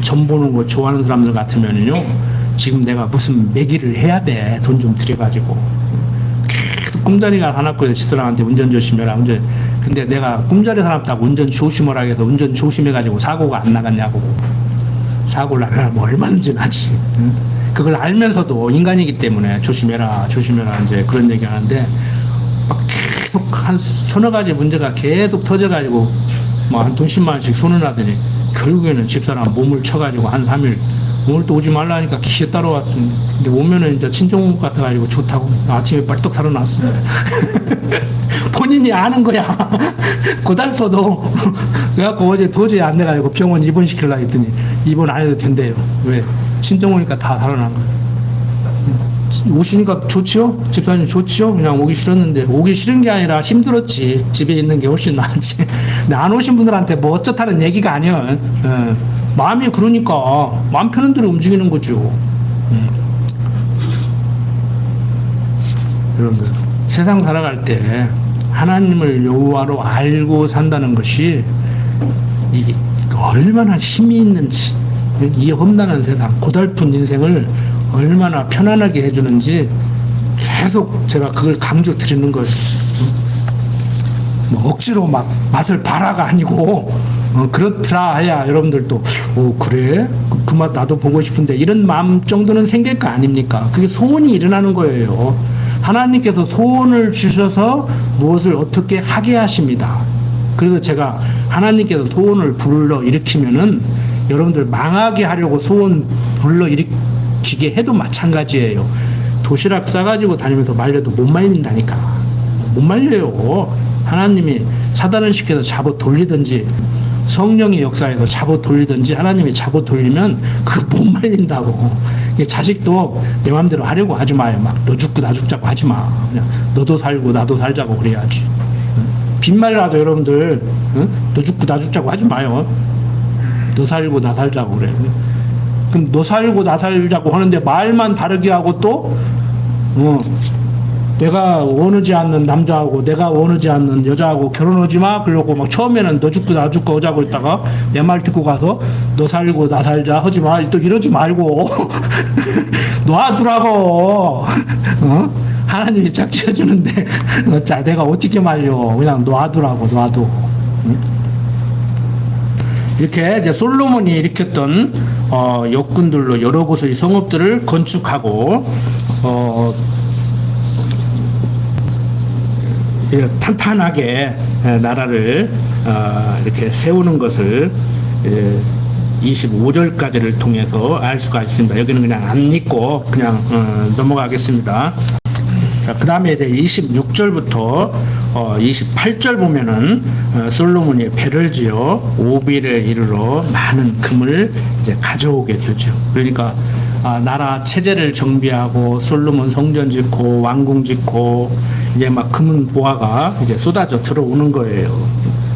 점 보는 거 좋아하는 사람들 같으면요 지금 내가 무슨 매기를 해야 돼. 돈 좀 들여가지고 계속 꿈자리가 사납고 집사람한테 운전 조심해라. 근데 내가 꿈자리 사납다고 운전 조심하라 해서 운전 조심해가지고 사고가 안 나갔냐고. 사고를 안 하면 얼마든지 나지. 그걸 알면서도 인간이기 때문에 조심해라 이제 그런 얘기 하는데 막 계속 한 서너 가지 문제가 계속 터져가지고 뭐 한 돈 10만 원씩 손을 놔더니 결국에는 집사람 몸을 쳐가지고 한 3일 오늘 또 오지 말라니까 기어 따라왔더니 근데 오면은 이제 친정 같아가지고 좋다고 아침에 빨떡 살아났습니다. 본인이 아는 거야. 고달퍼도 그래갖고 어제 도저히 안 돼가지고 병원 입원시키려고 했더니 입원 안 해도 된대요. 왜? 친정 오니까 다 살아난 거야. 오시니까 좋지요? 집사님 좋지요? 그냥 오기 싫었는데 오기 싫은 게 아니라 힘들었지. 집에 있는 게 훨씬 낫지. 근데 안 오신 분들한테 뭐 어쩌다는 얘기가 아니야. 마음이 그러니까 마음 편한 대로 움직이는 거죠. 여러분들 세상 살아갈 때 하나님을 여호와로 알고 산다는 것이 이게 얼마나 힘이 있는지 이 험난한 세상 고달픈 인생을 얼마나 편안하게 해주는지 계속 제가 그걸 강조 드리는 거예요. 뭐 억지로 막 맛을 봐라가 아니고 그렇더라 해야 여러분들도 그래? 그 맛 나도 보고 싶은데 이런 마음 정도는 생길 거 아닙니까? 그게 소원이 일어나는 거예요. 하나님께서 소원을 주셔서 무엇을 어떻게 하게 하십니다. 그래서 제가 하나님께서 소원을 불러일으키면은 여러분들 망하게 하려고 소원 불러일으키게 해도 마찬가지예요. 도시락 싸가지고 다니면서 말려도 못 말린다니까. 못 말려요. 하나님이 사단을 시켜서 잡아 돌리든지 성령의 역사에서 잡아 돌리든지 하나님이 잡아 돌리면 그거 못 말린다고. 이게 자식도 내 마음대로 하려고 하지 마요. 막 너 죽고 나 죽자고 하지 마. 그냥 너도 살고 나도 살자고 그래야지. 빈말이라도 여러분들 너 죽고 나 죽자고 하지 마요. 너 살고 나 살자고 그래. 그럼 너 살고 나 살자고 하는데 말만 다르게 하고 또 내가 원하지 않는 남자하고 내가 원하지 않는 여자하고 결혼하지 마 그러고 막 처음에는 너 죽고 나 죽고 하자고 했다가 내 말 듣고 가서 너 살고 나 살자 하지 마 또 이러지 말고 놔두라고. 하나님이 짝 지어주는데 자 내가 어떻게 말려. 그냥 놔두라고 놔둬. 이렇게 이제 솔로몬이 일으켰던 역군들로 여러 곳의 성읍들을 건축하고 탄탄하게 나라를 이렇게 세우는 것을 25절까지를 통해서 알 수가 있습니다. 여기는 그냥 안 읽고 그냥 넘어가겠습니다. 그 다음에 이제 26절부터 28절 보면은 솔로몬이 배를 지어 오빌에 이르러 많은 금을 이제 가져오게 되죠. 그러니까 나라 체제를 정비하고 솔로몬 성전 짓고 왕궁 짓고 이제 막 금은 보화가 이제 쏟아져 들어오는 거예요.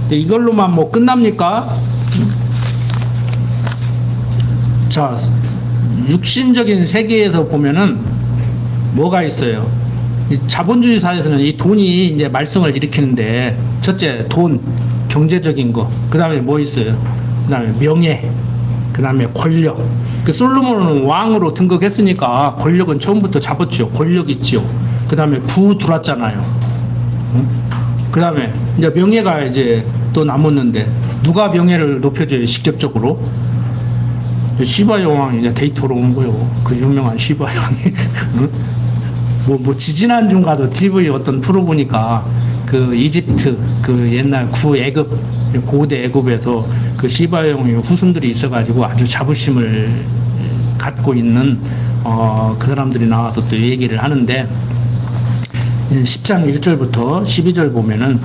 근데 이걸로만 뭐 끝납니까? 자, 육신적인 세계에서 보면은 뭐가 있어요? 이 자본주의 사회에서는 이 돈이 이제 말썽을 일으키는데 첫째 돈, 경제적인 거, 그 다음에 뭐 있어요? 그 다음에 명예, 그 다음에 권력. 그 솔로몬은 왕으로 등극했으니까 권력은 처음부터 잡았죠. 권력 있죠. 그 다음에 부 들어왔잖아요. 그 다음에 이제 명예가 이제 또 남았는데 누가 명예를 높여줘요? 직접적으로 시바 여왕이 이제 데이터로 온 거예요. 그 유명한 시바 여왕이. 뭐 지지난 중 가도 TV 어떤 프로 보니까 그 이집트 그 옛날 구애굽 고대 애굽에서 그 시바 여왕의 후손들이 있어가지고 아주 자부심을 갖고 있는 그 사람들이 나와서 또 얘기를 하는데 10장 1절부터 12절 보면은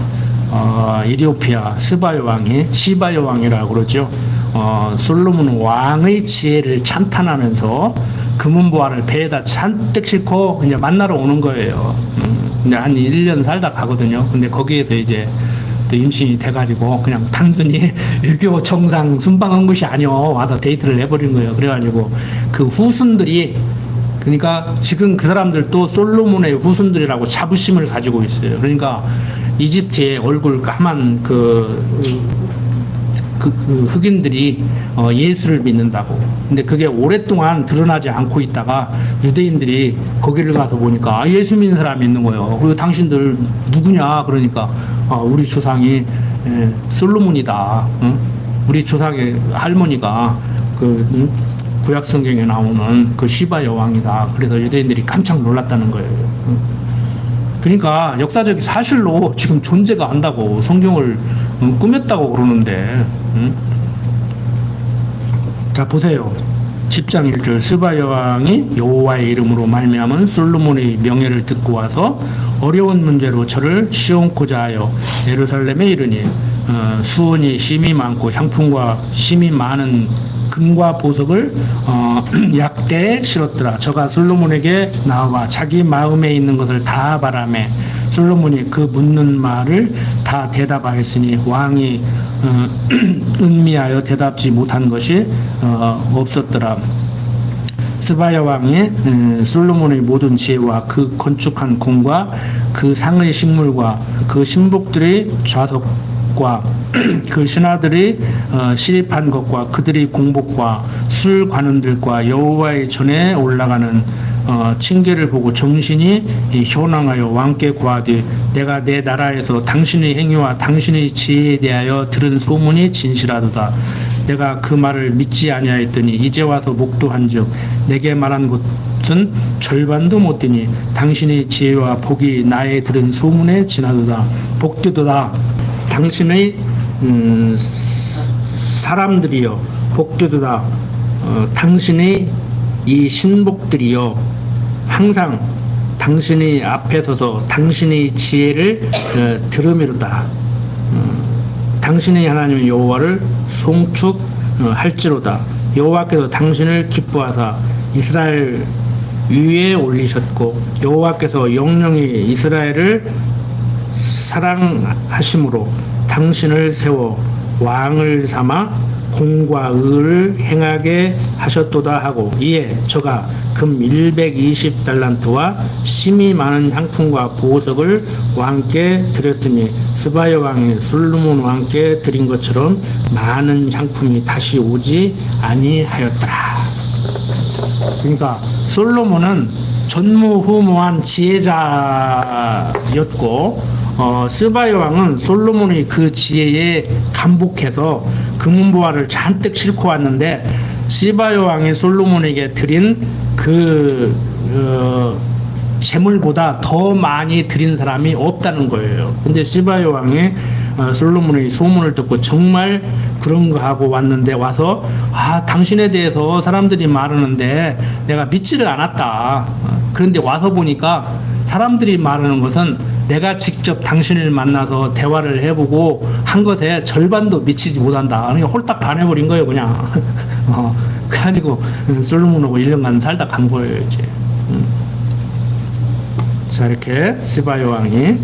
이디오피아 스바 여왕이 시바 여왕이라고 그러죠. 솔로몬 왕의 지혜를 찬탄하면서 금은보화를 배에다 잔뜩 싣고 이제 만나러 오는 거예요. 근데 한 1년 살다 가거든요. 근데 거기에서 이제 또 임신이 돼가지고 그냥 단순히 유교 정상 순방한 것이 아니요. 와서 데이트를 해버린 거예요. 그래가지고 그 후손들이 그러니까 지금 그 사람들도 솔로몬의 후손들이라고 자부심을 가지고 있어요. 그러니까 이집트의 얼굴 까만 그 흑인들이 예수를 믿는다고. 근데 그게 오랫동안 드러나지 않고 있다가 유대인들이 거기를 가서 보니까 예수 믿는 사람이 있는 거예요. 그리고 당신들 누구냐 그러니까 우리 조상이 솔로몬이다. 우리 조상의 할머니가 그 구약 성경에 나오는 그 시바 여왕이다. 그래서 유대인들이 깜짝 놀랐다는 거예요. 그러니까 역사적 사실로 지금 존재가 한다고 성경을 꾸몄다고 그러는데 자 보세요. 10장 1절 스바 여왕이 여호와의 이름으로 말미암은 솔로몬의 명예를 듣고 와서 어려운 문제로 저를 시험코자 하여 예루살렘에 이르니 수원이 심이 많고 향품과 심이 많은 금과 보석을 약대에 실었더라. 저가 솔로몬에게 나와 자기 마음에 있는 것을 다 바라매 솔로몬이 그 묻는 말을 다 대답하였으니 왕이 은미하여 대답지 못한 것이 없었더라. 스바야 왕이 솔로몬의 모든 지혜와 그 건축한 궁과 그 상의 식물과 그 신복들의 좌석과 그 신하들이 시립한 것과 그들이 공복과 술 관원들과 여호와의 전에 올라가는 징계를 보고 정신이 현황하여 왕께 구하되 내가 내 나라에서 당신의 행위와 당신의 지혜에 대하여 들은 소문이 진실하도다. 내가 그 말을 믿지 아니하였더니 이제 와서 목도한즉 내게 말한 것은 절반도 못 되니 당신의 지혜와 복이 나의 들은 소문에 지나도다. 복되도다. 당신의 사람들이여 복되도다. 당신의 이 신복들이여 항상 당신의 앞에 서서 당신의 지혜를 들으미로다. 당신의 하나님 여호와를 송축할지로다. 여호와께서 당신을 기뻐하사 이스라엘 위에 올리셨고 여호와께서 영영이 이스라엘을 사랑하심으로 당신을 세워 왕을 삼아 공과 의를 행하게 하셨도다 하고 이에 저가 금 120달란트와 심이 많은 향품과 보석을 왕께 드렸으니 스바야 왕이 솔로몬 왕께 드린 것처럼 많은 향품이 다시 오지 아니하였더라. 그러니까 솔로몬은 전무후무한 지혜자였고 스바야 왕은 솔로몬이 그 지혜에 감복해서 금은보화를 잔뜩 싣고 왔는데 스바야 왕이 솔로몬에게 드린 그 재물보다 더 많이 드린 사람이 없다는 거예요. 근데 스바야 왕이 솔로몬의 소문을 듣고 정말 그런 거 하고 왔는데 와서 당신에 대해서 사람들이 말하는데 내가 믿지를 않았다. 그런데 와서 보니까 사람들이 말하는 것은 내가 직접 당신을 만나서 대화를 해보고 한 것에 절반도 미치지 못한다. 그러니까 홀딱 반해버린 거예요, 그냥. 그래가지고 솔로몬하고 1년간 살다 간 거예요, 이제. 자, 이렇게 스바야 왕이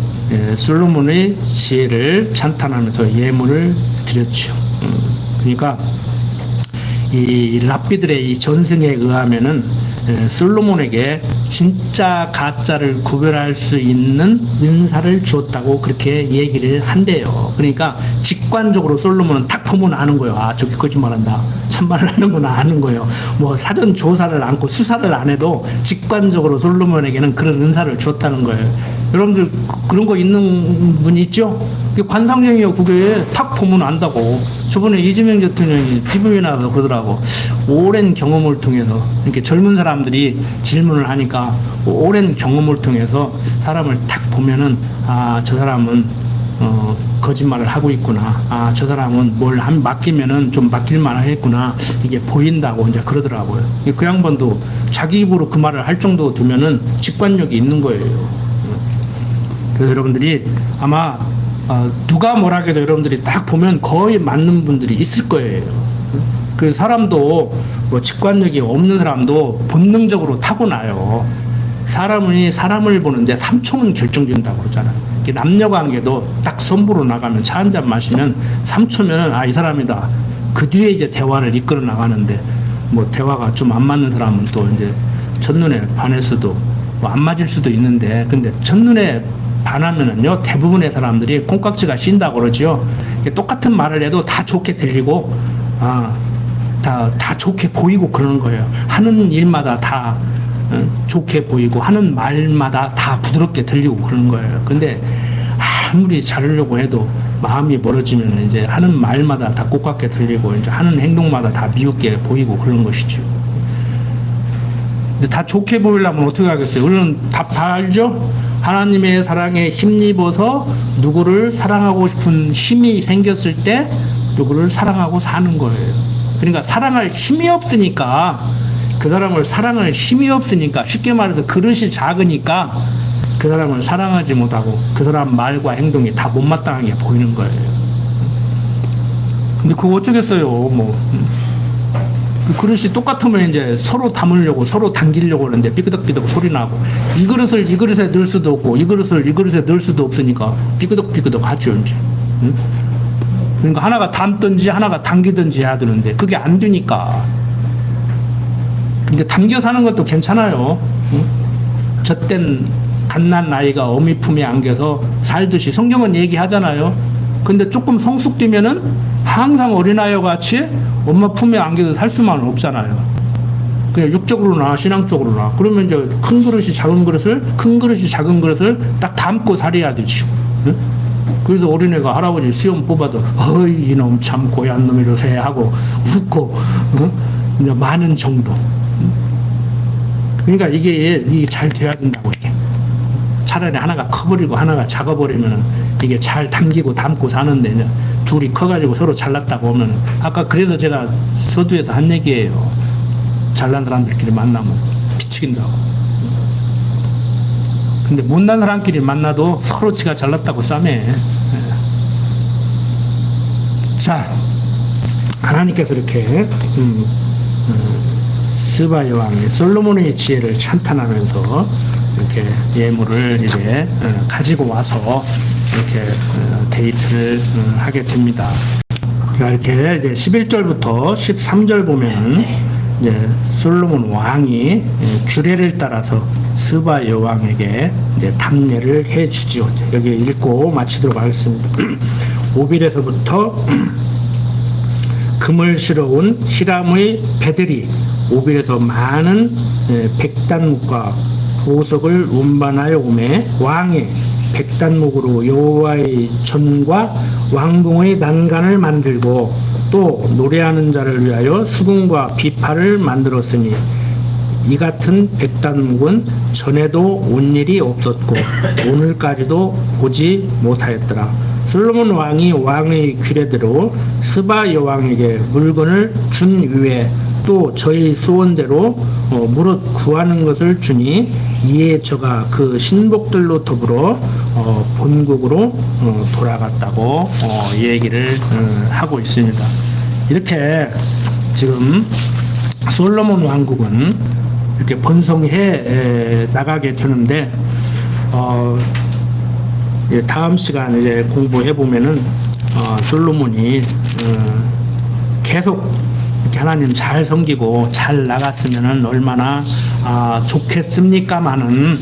솔로몬의 지혜를 찬탄하면서 예물을 드렸죠. 그러니까 이 랍비들의 이 전승에 의하면은 솔로몬에게 진짜 가짜를 구별할 수 있는 은사를 주었다고 그렇게 얘기를 한대요. 그러니까 직관적으로 솔로몬은 딱 보면 아는 거예요. 저기 거짓말한다. 참말을 하는구나 아는 거예요. 뭐 사전 조사를 않고 수사를 안 해도 직관적으로 솔로몬에게는 그런 은사를 주었다는 거예요. 여러분들 그런 거 있는 분 있죠? 관상쟁이요. 그게 탁 보면 안다고. 저번에 이재명 대통령이 TV에 나와서 그러더라고. 오랜 경험을 통해서 이렇게 젊은 사람들이 질문을 하니까 오랜 경험을 통해서 사람을 탁 보면은 저 사람은 거짓말을 하고 있구나. 저 사람은 뭘 맡기면은 좀 맡길만 하겠구나. 이게 보인다고 이제 그러더라고요. 그 양반도 자기 입으로 그 말을 할 정도 되면은 직관력이 있는 거예요. 그래서 여러분들이 아마 누가 뭐라 해도 여러분들이 딱 보면 거의 맞는 분들이 있을 거예요. 그 사람도 뭐 직관력이 없는 사람도 본능적으로 타고나요. 사람이 사람을 보는데 3초는 결정된다고 그러잖아요. 남녀관계도 딱 선보러 나가면 차 한잔 마시면 3초면은 이 사람이다. 그 뒤에 이제 대화를 이끌어 나가는데 뭐 대화가 좀 안 맞는 사람은 또 이제 첫눈에 반할 수도 뭐 안 맞을 수도 있는데 근데 첫눈에 반하면은요 대부분의 사람들이 콩깍지가 씌인다고 그러죠. 똑같은 말을 해도 다 좋게 들리고 다 좋게 보이고 그러는 거예요. 하는 일마다 다 좋게 보이고 하는 말마다 다 부드럽게 들리고 그러는 거예요. 근데 아무리 잘하려고 해도 마음이 멀어지면 이제 하는 말마다 다 곱깝게 들리고 이제 하는 행동마다 다 미흡게 보이고 그런 것이죠. 근데 다 좋게 보이려면 어떻게 하겠어요? 우리는 다 알죠? 하나님의 사랑에 힘입어서 누구를 사랑하고 싶은 힘이 생겼을 때 누구를 사랑하고 사는 거예요. 그러니까 사랑할 힘이 없으니까 그 사람을 사랑할 힘이 없으니까 쉽게 말해서 그릇이 작으니까 그 사람을 사랑하지 못하고 그 사람 말과 행동이 다 못마땅하게 보이는 거예요. 근데 그거 어쩌겠어요. 뭐 그 그릇이 똑같으면 이제 서로 담으려고 서로 당기려고 하는데 삐그덕삐그덕 소리 나고 이 그릇을 이 그릇에 넣을 수도 없고 이 그릇을 이 그릇에 넣을 수도 없으니까 삐그덕삐그덕 하죠 이제. 응? 그러니까 하나가 담든지 하나가 당기든지 해야 되는데 그게 안 되니까. 근데 담겨 사는 것도 괜찮아요. 응? 젖된 갓난 아이가 어미 품에 안겨서 살듯이 성경은 얘기하잖아요. 근데 조금 성숙되면은 항상 어린아이와 같이 엄마 품에 안겨서 살 수만은 없잖아요. 그냥 육적으로나 신앙적으로나. 그러면 이제 큰 그릇이 작은 그릇을 딱 담고 살아야 되지. 응? 그래서 어린애가 할아버지 수염 뽑아도 이놈 참 고얀 놈이로세 하고 웃고 이제 많은 정도. 그러니까 이게 잘 돼야 된다고 이게. 차라리 하나가 커버리고 하나가 작아버리면 이게 잘 담기고 담고 사는데 이제 둘이 커가지고 서로 잘났다고 하면 아까 그래서 제가 서두에서 한 얘기예요. 잘난 사람들끼리 만나면 비추긴다고. 근데 못난 사람끼리 만나도 서로 지가 잘났다고 싸매. 자, 하나님께서 이렇게 스바 여왕이 솔로몬의 지혜를 찬탄하면서 이렇게 예물을 이제 가지고 와서 이렇게 데이트를 하게 됩니다. 이렇게 이제 11절부터 13절 보면 이제 솔로몬 왕이 규례를 따라서 스바 여왕에게 이제 답례를 해주죠. 여기 읽고 마치도록 하겠습니다. 오빌에서부터 금을 실어온 히람의 배들이 오빌에서 많은 백단목과 보석을 운반하여 오매 왕이 백단목으로 여호와의 전과 왕궁의 난간을 만들고 또 노래하는 자를 위하여 수금과 비파를 만들었으니 이 같은 백단목은 전에도 온 일이 없었고 오늘까지도 보지 못하였더라. 솔로몬 왕이 왕의 규례대로 스바 여왕에게 물건을 준 이후에 또 저희 소원대로 무릇 구하는 것을 주니 이에 저가 그 신복들로 더불어 본국으로 돌아갔다고 얘기를 하고 있습니다. 이렇게 지금 솔로몬 왕국은 이렇게 번성해 나가게 되는데 다음 시간 이제 공부해 보면은 솔로몬이 계속 이렇게 하나님 잘 섬기고 잘 나갔으면은 얼마나 좋겠습니까마는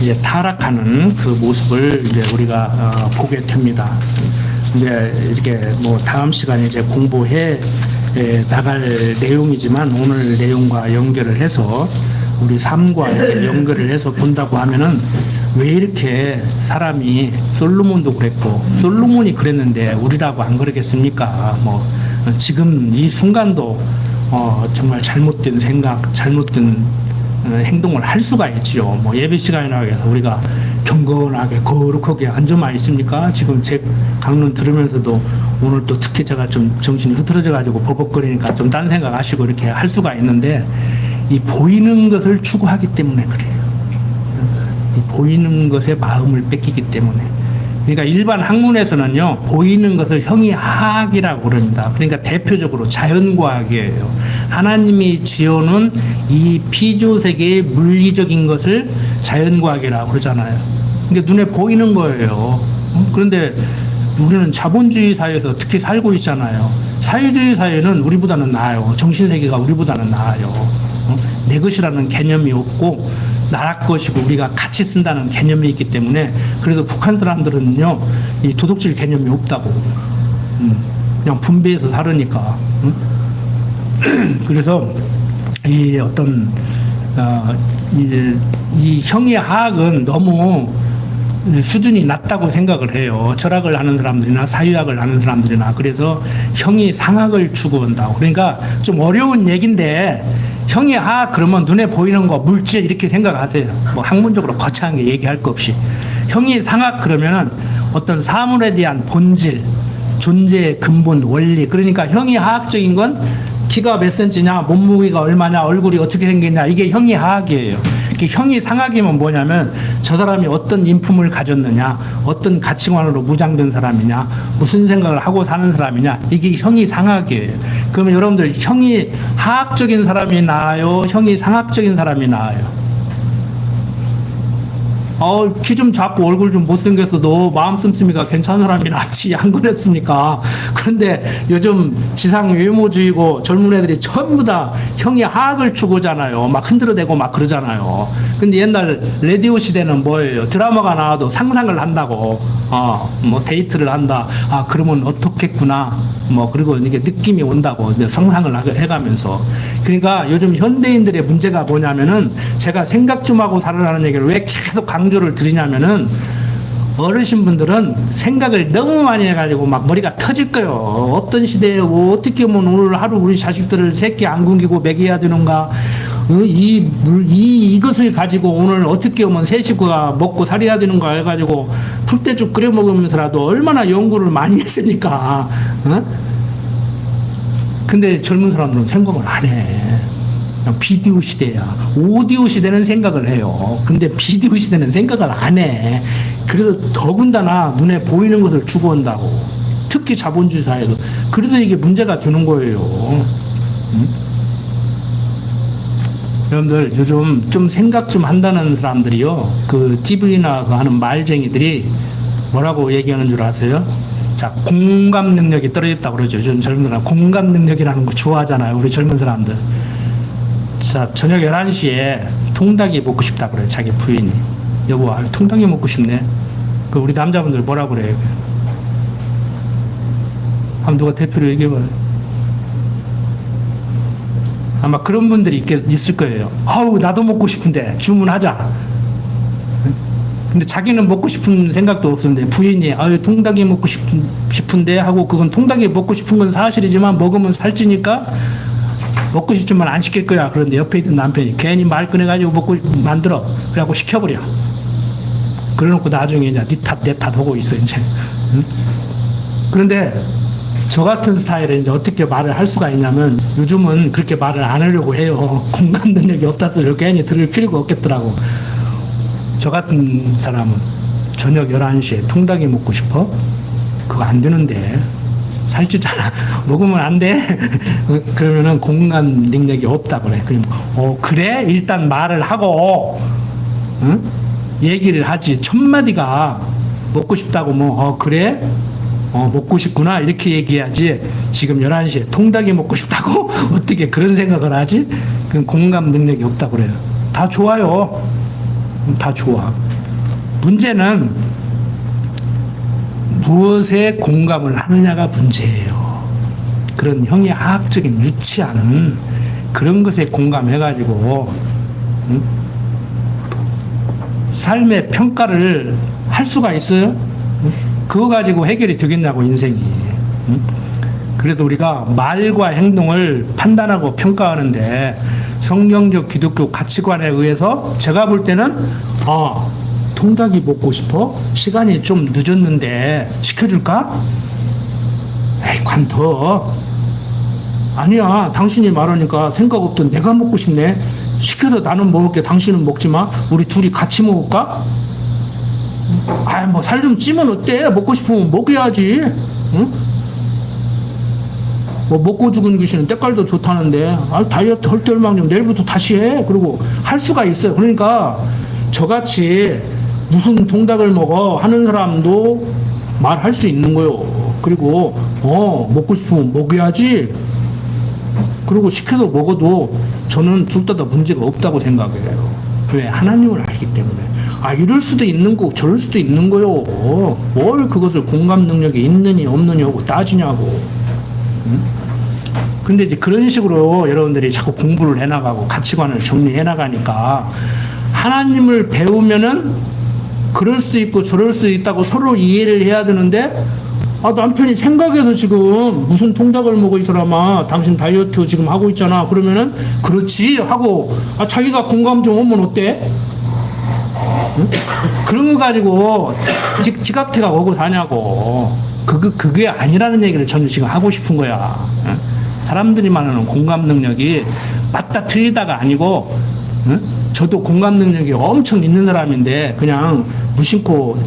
이제 타락하는 그 모습을 이제 우리가 보게 됩니다. 이제 이렇게 뭐 다음 시간에 이제 공부해 나갈 내용이지만 오늘 내용과 연결을 해서 우리 삶과 이렇게 연결을 해서 본다고 하면은 왜 이렇게 사람이 솔로몬도 그랬고 솔로몬이 그랬는데 우리라고 안 그러겠습니까? 뭐 지금 이 순간도 정말 잘못된 생각, 잘못된 행동을 할 수가 있지요. 뭐 예배 시간이나 해서 우리가 경건하게 거룩하게 앉아만 있습니까? 지금 제 강론 들으면서도 오늘 또 특히 제가 좀 정신이 흐트러져 가지고 버벅거리니까 좀 딴 생각 하시고 이렇게 할 수가 있는데 이 보이는 것을 추구하기 때문에 그래요. 이 보이는 것에 마음을 뺏기기 때문에. 그러니까 일반 학문에서는요, 보이는 것을 형이하학이라고 그럽니다. 그러니까 대표적으로 자연과학이에요. 하나님이 지어놓은 이 피조세계의 물리적인 것을 자연과학이라고 그러잖아요. 그러니까 눈에 보이는 거예요. 그런데 우리는 자본주의 사회에서 특히 살고 있잖아요. 사회주의 사회는 우리보다는 나아요. 정신세계가 우리보다는 나아요. 내 것이라는 개념이 없고 나라 것이고 우리가 같이 쓴다는 개념이 있기 때문에 그래서 북한 사람들은요 이 도덕질 개념이 없다고 그냥 분배해서 살으니까 그래서 이 어떤 이제 이 형이하학은 너무 수준이 낮다고 생각을 해요. 철학을 하는 사람들이나 사유학을 하는 사람들이나. 그래서 형이상학을 추구한다고. 그러니까 좀 어려운 얘기인데 형이하학 그러면 눈에 보이는 거 물질 이렇게 생각하세요. 뭐 학문적으로 거창하게 얘기할 거 없이. 형이상학 그러면은 어떤 사물에 대한 본질, 존재의 근본, 원리. 그러니까 형이하학적인 건 키가 몇 센치냐, 몸무게가 얼마냐, 얼굴이 어떻게 생겼냐, 이게 형이하학이에요. 형이상학이면 뭐냐면 저 사람이 어떤 인품을 가졌느냐, 어떤 가치관으로 무장된 사람이냐, 무슨 생각을 하고 사는 사람이냐, 이게 형이상학이에요. 그러면 여러분들 형이하학적인 사람이 나아요, 형이상학적인 사람이 나아요? 키 좀 작고 얼굴 좀 못생겼어도 마음 씀씀이가 괜찮은 사람이 낫지 안 그랬습니까? 그런데 요즘 지상 외모주의고 젊은 애들이 전부 다 형이하학을 추구잖아요. 막 흔들어대고 막 그러잖아요. 근데 옛날 라디오 시대는 뭐예요? 드라마가 나와도 상상을 한다고. 뭐 데이트를 한다. 그러면 어떻겠구나. 뭐 그리고 이게 느낌이 온다고 상상을 해가면서. 그러니까 요즘 현대인들의 문제가 뭐냐면은 제가 생각 좀 하고 살아라는 얘기를 왜 계속 강조를 드리냐면은 어르신분들은 생각을 너무 많이 해가지고 막 머리가 터질 거예요. 어떤 시대에 어떻게 하면 오늘 하루 우리 자식들을 새끼 안 굶기고 먹여야 되는가. 이것을 가지고 오늘 어떻게 하면 새 식구가 먹고 살아야 되는가 해가지고 풀떼죽 끓여 먹으면서라도 얼마나 연구를 많이 했으니까. 근데 젊은 사람들은 생각을 안 해. 그냥 비디오 시대야. 오디오 시대는 생각을 해요. 근데 비디오 시대는 생각을 안 해. 그래서 더군다나 눈에 보이는 것을 추구한다고. 특히 자본주의 사회도. 그래서 이게 문제가 되는 거예요. 여러분들 요즘 좀 생각 좀 한다는 사람들이요. 그 TV나 하는 말쟁이들이 뭐라고 얘기하는 줄 아세요? 자, 공감 능력이 떨어졌다고 그러죠. 요즘 젊은이들은 공감 능력이라는 거 좋아하잖아요. 우리 젊은 사람들. 자, 저녁 11시에 통닭이 먹고 싶다 그래요. 자기 부인이. 여보, 통닭이 먹고 싶네. 그 우리 남자분들 뭐라고 그래요? 한번 누가 대표로 얘기해봐요. 아마 그런 분들이 있을 거예요. 아우, 나도 먹고 싶은데 주문하자. 근데 자기는 먹고 싶은 생각도 없었는데 부인이 아유, 통닭이 먹고 싶은데 하고, 그건 통닭이 먹고 싶은 건 사실이지만 먹으면 살찌니까 먹고 싶지만 안 시킬 거야. 그런데 옆에 있던 남편이 괜히 말 꺼내가지고 먹고 만들어. 그래갖고 시켜버려. 그래놓고 나중에 이제 네 탓, 내 탓 하고 있어, 이제. 응? 그런데 저 같은 스타일에 이제 어떻게 말을 할 수가 있냐면, 요즘은 그렇게 말을 안 하려고 해요. 공감 능력이 없다 소리를 괜히 들을 필요가 없겠더라고. 저 같은 사람은 저녁 11시에 통닭이 먹고 싶어? 그거 안 되는데. 살찌잖아. 먹으면 안 돼. 그러면은 공감 능력이 없다 그래. 그럼 그래? 일단 말을 하고, 응? 얘기를 하지. 첫 마디가 먹고 싶다고 뭐 그래? 먹고 싶구나 이렇게 얘기해야지. 지금 11시에 통닭이 먹고 싶다고? 어떻게 그런 생각을 하지? 그건 공감 능력이 없다 그래요. 다 좋아요. 다 좋아. 문제는 무엇에 공감을 하느냐가 문제예요. 그런 형이학적인 유치한 그런 것에 공감해가지고, 응? 삶의 평가를 할 수가 있어요? 응? 그거 가지고 해결이 되겠냐고, 인생이. 응? 그래서 우리가 말과 행동을 판단하고 평가하는데, 성경적 기독교 가치관에 의해서 제가 볼 때는 통닭이 먹고 싶어? 시간이 좀 늦었는데 시켜줄까? 에이, 관둬. 아니야, 당신이 말하니까 생각 없던 내가 먹고 싶네. 시켜서 나는 먹을게, 당신은 먹지 마. 우리 둘이 같이 먹을까? 뭐 살 좀 찌면 어때? 먹고 싶으면 먹여야지. 응? 뭐 먹고 죽은 귀신은 때깔도 좋다는데, 다이어트 할 때 얼마나 내일부터 다시 해. 그리고 할 수가 있어요. 그러니까 저같이 무슨 통닭을 먹어 하는 사람도 말할 수 있는 거요. 그리고 먹고 싶으면 먹여야지. 그리고 시켜서 먹어도 저는 둘 다 문제가 없다고 생각해요. 왜? 하나님을 알기 때문에. 이럴 수도 있는 거고 저럴 수도 있는 거요. 뭘 그것을 공감 능력이 있느니 없느니 하고 따지냐고. 응? 근데 이제 그런 식으로 여러분들이 자꾸 공부를 해나가고 가치관을 정리해나가니까, 하나님을 배우면은 그럴 수 있고 저럴 수 있다고 서로 이해를 해야 되는데, 남편이 생각해서 지금 무슨 통닭을 먹어 이 사람아, 당신 다이어트 지금 하고 있잖아. 그러면은 그렇지 하고 자기가 공감 좀 오면 어때? 응? 그런 거 가지고 지각태가 오고 사냐고. 그게 아니라는 얘기를 저는 지금 하고 싶은 거야. 응? 사람들이 말하는 공감 능력이 맞다 틀리다가 아니고, 응? 저도 공감 능력이 엄청 있는 사람인데 그냥 무심코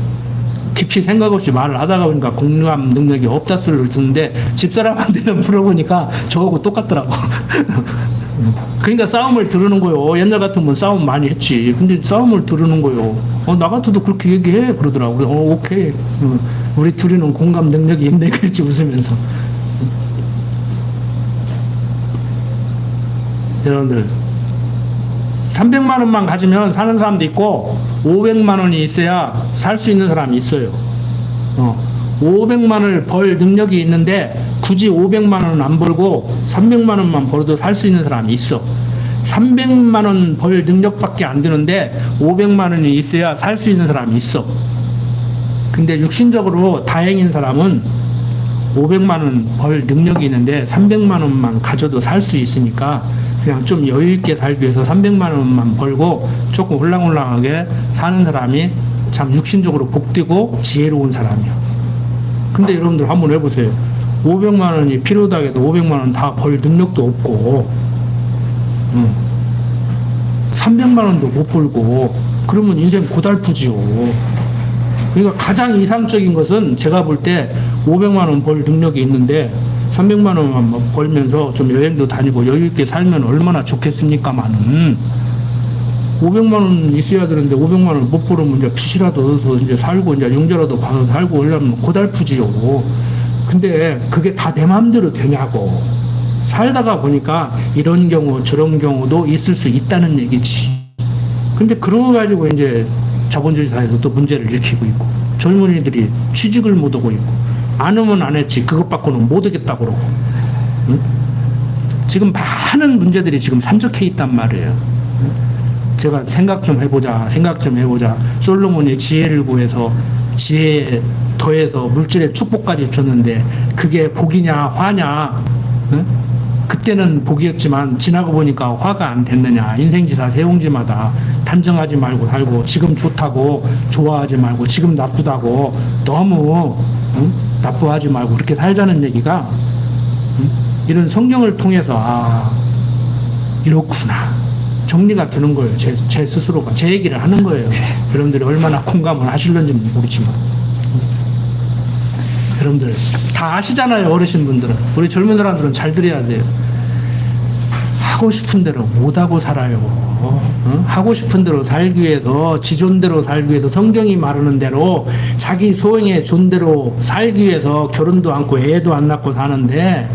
깊이 생각 없이 말을 하다가 보니까 공감 능력이 없다 소리를 듣는데, 집사람한테는 물어보니까 저하고 똑같더라고. 그러니까 싸움을 들으는 거요. 옛날 같으면 싸움 많이 했지. 근데 싸움을 들으는 거요. 나 같아도 그렇게 얘기해 그러더라고. 오케이. 우리 둘이는 공감 능력이 있네 그랬지, 웃으면서. 여러분들 300만 원만 가지면 사는 사람도 있고 500만 원이 있어야 살 수 있는 사람이 있어요. 500만 원을 벌 능력이 있는데 굳이 500만 원은 안 벌고 300만 원만 벌어도 살 수 있는 사람이 있어. 300만 원 벌 능력밖에 안 되는데 500만 원이 있어야 살 수 있는 사람이 있어. 근데 육신적으로 다행인 사람은 500만 원 벌 능력이 있는데 300만 원만 가져도 살 수 있으니까 그냥 좀 여유 있게 살기 위해서 300만 원만 벌고 조금 홀랑홀랑하게 사는 사람이 참 육신적으로 복되고 지혜로운 사람이야. 근데 여러분들 한번 해보세요. 500만 원이 필요하다 해서 500만 원 다 벌 능력도 없고 300만 원도 못 벌고 그러면 인생 고달프지요. 그러니까 가장 이상적인 것은 제가 볼 때 500만 원 벌 능력이 있는데 300만 원만 뭐 벌면서 좀 여행도 다니고 여유 있게 살면 얼마나 좋겠습니까만은 500만 원 있어야 되는데 500만 원 못 벌으면 이제 빚이라도 얻어서 이제 살고 이제 용자라도 받아서 살고 이러면 고달프지요. 근데 그게 다 내 마음대로 되냐고. 살다가 보니까 이런 경우 저런 경우도 있을 수 있다는 얘기지. 근데 그런 거 가지고 이제 자본주의 사회에서 또 문제를 일으키고 있고 젊은이들이 취직을 못 하고 있고 안 하면 안 했지 그것 받고는 못 하겠다고 그러고 응? 지금 많은 문제들이 지금 산적해 있단 말이에요. 제가 생각 좀 해보자. 솔로몬이 지혜를 구해서 지혜에 더해서 물질의 축복까지 줬는데 그게 복이냐 화냐? 응? 그때는 복이었지만 지나고 보니까 화가 안 됐느냐. 인생지사 세옹지마다 단정하지 말고 살고 지금 좋다고 좋아하지 말고 지금 나쁘다고 너무 응? 나쁘하지 말고 그렇게 살자는 얘기가 응? 이런 성경을 통해서 이렇구나. 정리가 되는 거예요. 제 스스로가 제 얘기를 하는 거예요. 여러분들이 얼마나 공감을 하실는지 모르지만 여러분들 다 아시잖아요. 어르신분들은. 우리 젊은 사람들은 잘 들어야 돼요. 하고 싶은 대로 못하고 살아요. 하고 싶은 대로 살기 위해서 지존대로 살기 위해서 성경이 말하는 대로 자기 소행의 존대로 살기 위해서 결혼도 않고 애도 안 낳고 사는데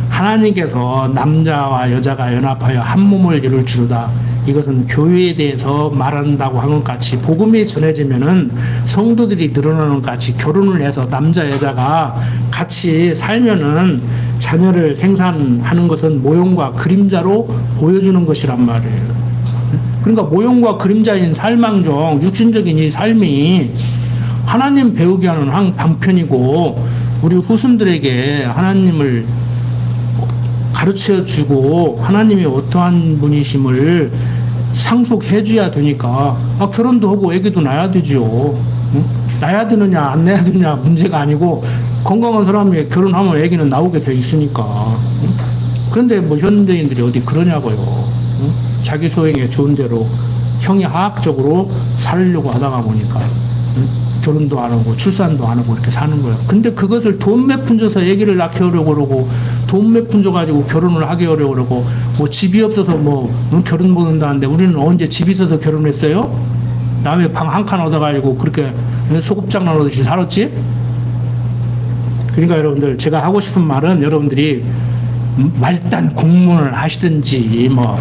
하나님께서 남자와 여자가 연합하여 한 몸을 이룰 줄이다. 이것은 교회에 대해서 말한다고 하는 것 같이 복음이 전해지면은 성도들이 늘어나는 것 같이 결혼을 해서 남자 여자가 같이 살면은 자녀를 생산하는 것은 모형과 그림자로 보여주는 것이란 말이에요. 그러니까 모형과 그림자인 살망정 육신적인 이 삶이 하나님 배우게 하는 한 방편이고 우리 후손들에게 하나님을 가르쳐 주고 하나님이 어떠한 분이심을 상속해 줘야 되니까 결혼도 하고 애기도 낳아야 되죠. 응? 낳아야 되느냐 안 낳아야 되느냐 문제가 아니고 건강한 사람이 결혼하면 애기는 나오게 돼 있으니까. 응? 그런데 뭐 현대인들이 어디 그러냐고요. 응? 자기 소행에 좋은 대로 형이 화학적으로 살려고 하다가 보니까 결혼도 안 하고 출산도 안 하고 이렇게 사는 거예요. 근데 그것을 돈 몇 푼 줘서 애기를 낳게 하려고 그러고 돈 몇 푼 줘가지고 결혼을 하게 하려고 그러고 뭐 집이 없어서 뭐 결혼 못 한다는데 우리는 언제 집 있어서 결혼했어요? 남의 방 한 칸 얻어가지고 그렇게 소꿉장난 하듯이 살았지? 그러니까 여러분들 제가 하고 싶은 말은 여러분들이 말단 공무원을 하시든지 뭐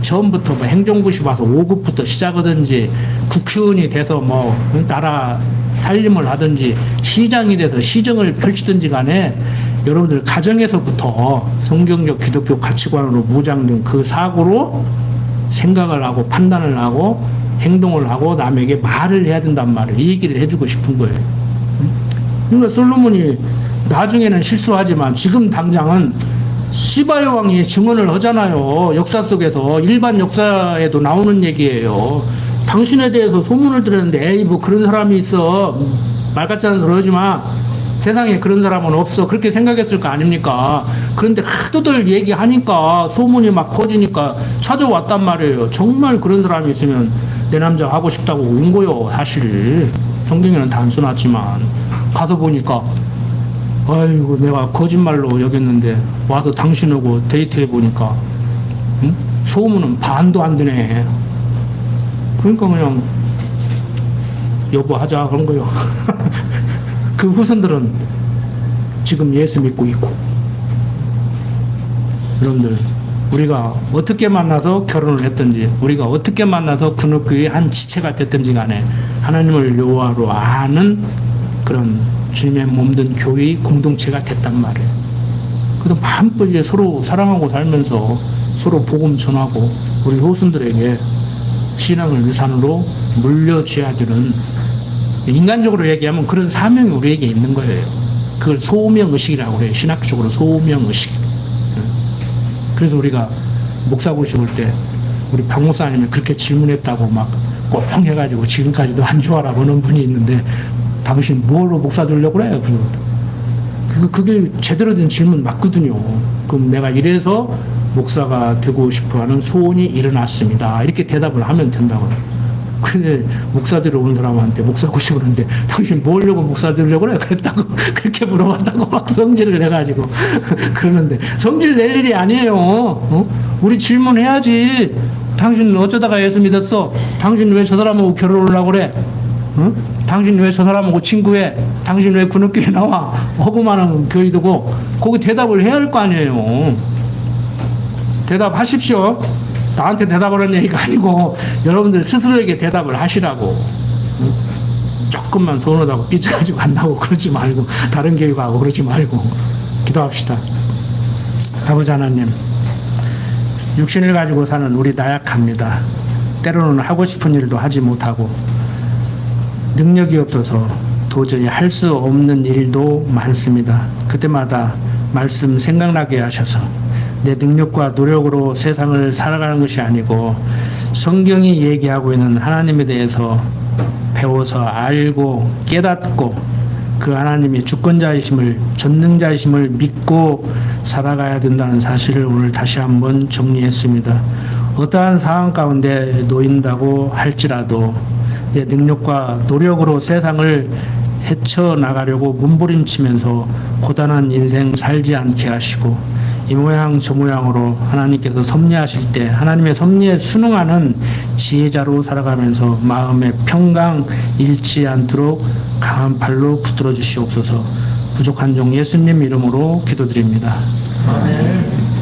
처음부터 뭐 행정고시 봐서 5급부터 시작하든지 국회의원이 돼서 뭐 나라 살림을 하든지 시장이 돼서 시정을 펼치든지 간에 여러분들 가정에서부터 성경적 기독교 가치관으로 무장된 그 사고로 생각을 하고 판단을 하고 행동을 하고 남에게 말을 해야 된단 말이에요. 이 얘기를 해주고 싶은 거예요. 그러니까 솔로몬이 나중에는 실수하지만 지금 당장은 시바의 왕이 증언을 하잖아요. 역사 속에서 일반 역사에도 나오는 얘기예요. 당신에 대해서 소문을 들었는데 에이 뭐 그런 사람이 있어 말 같지 않은 소리 하지 마. 세상에 그런 사람은 없어. 그렇게 생각했을 거 아닙니까? 그런데 하도들 얘기하니까 소문이 막 퍼지니까 찾아왔단 말이에요. 정말 그런 사람이 있으면 내 남자 하고 싶다고 온 거요. 사실 성경에는 단순하지만 가서 보니까 아이고 내가 거짓말로 여겼는데 와서 당신하고 데이트해 보니까 응? 소문은 반도 안 되네. 그러니까 그냥 여보하자 그런 거요. 그 후손들은 지금 예수 믿고 있고 여러분들 우리가 어떻게 만나서 결혼을 했든지 우리가 어떻게 만나서 군옥교의 한 지체가 됐든지 간에 하나님을 여호와로 아는 그런 주님의 몸된 교회 공동체가 됐단 말이에요. 그래서 마음껏 이제 서로 사랑하고 살면서 서로 복음 전하고 우리 후손들에게 신앙을 유산으로 물려줘야 되는 인간적으로 얘기하면 그런 사명이 우리에게 있는 거예요. 그걸 소명의식이라고 그래요. 신학적으로 소명의식. 그래서 우리가 목사고시 볼 때 우리 박 목사님이 그렇게 질문했다고 막 꽁 해가지고 지금까지도 안 좋아라고 하는 분이 있는데 당신 뭐로 목사 되려고 그래요? 그게 제대로 된 질문 맞거든요. 그럼 내가 이래서 목사가 되고 싶어하는 소원이 일어났습니다. 이렇게 대답을 하면 된다고요. 근데 목사들이 온 사람한테 목사고시 그러는데 당신 뭐 하려고 목사 되려고 그래? 그랬다고 그렇게 물어봤다고 막 성질을 내가지고 그러는데 성질 낼 일이 아니에요. 어? 우리 질문해야지. 당신 어쩌다가 예수 믿었어? 당신 왜 저 사람하고 결혼을 하려고 그래? 어? 당신 왜 저 사람하고 친구해? 당신 왜 군업교회 나와? 허구만한 교회 두고 거기 대답을 해야 할 거 아니에요. 대답하십시오. 나한테 대답하라는 얘기가 아니고 여러분들 스스로에게 대답을 하시라고. 조금만 서운하다고 삐져가지고 안 나오고 그러지 말고 다른 교회 가고 그러지 말고 기도합시다. 아버지 하나님, 육신을 가지고 사는 우리 나약합니다. 때로는 하고 싶은 일도 하지 못하고 능력이 없어서 도저히 할 수 없는 일도 많습니다. 그때마다 말씀 생각나게 하셔서 내 능력과 노력으로 세상을 살아가는 것이 아니고 성경이 얘기하고 있는 하나님에 대해서 배워서 알고 깨닫고 그 하나님이 주권자이심을, 전능자이심을 믿고 살아가야 된다는 사실을 오늘 다시 한번 정리했습니다. 어떠한 상황 가운데 놓인다고 할지라도 내 능력과 노력으로 세상을 헤쳐나가려고 몸부림치면서 고단한 인생 살지 않게 하시고 이 모양 저 모양으로 하나님께서 섭리하실 때 하나님의 섭리에 순응하는 지혜자로 살아가면서 마음의 평강 잃지 않도록 강한 팔로 붙들어 주시옵소서. 부족한 종 예수님 이름으로 기도드립니다. 아멘.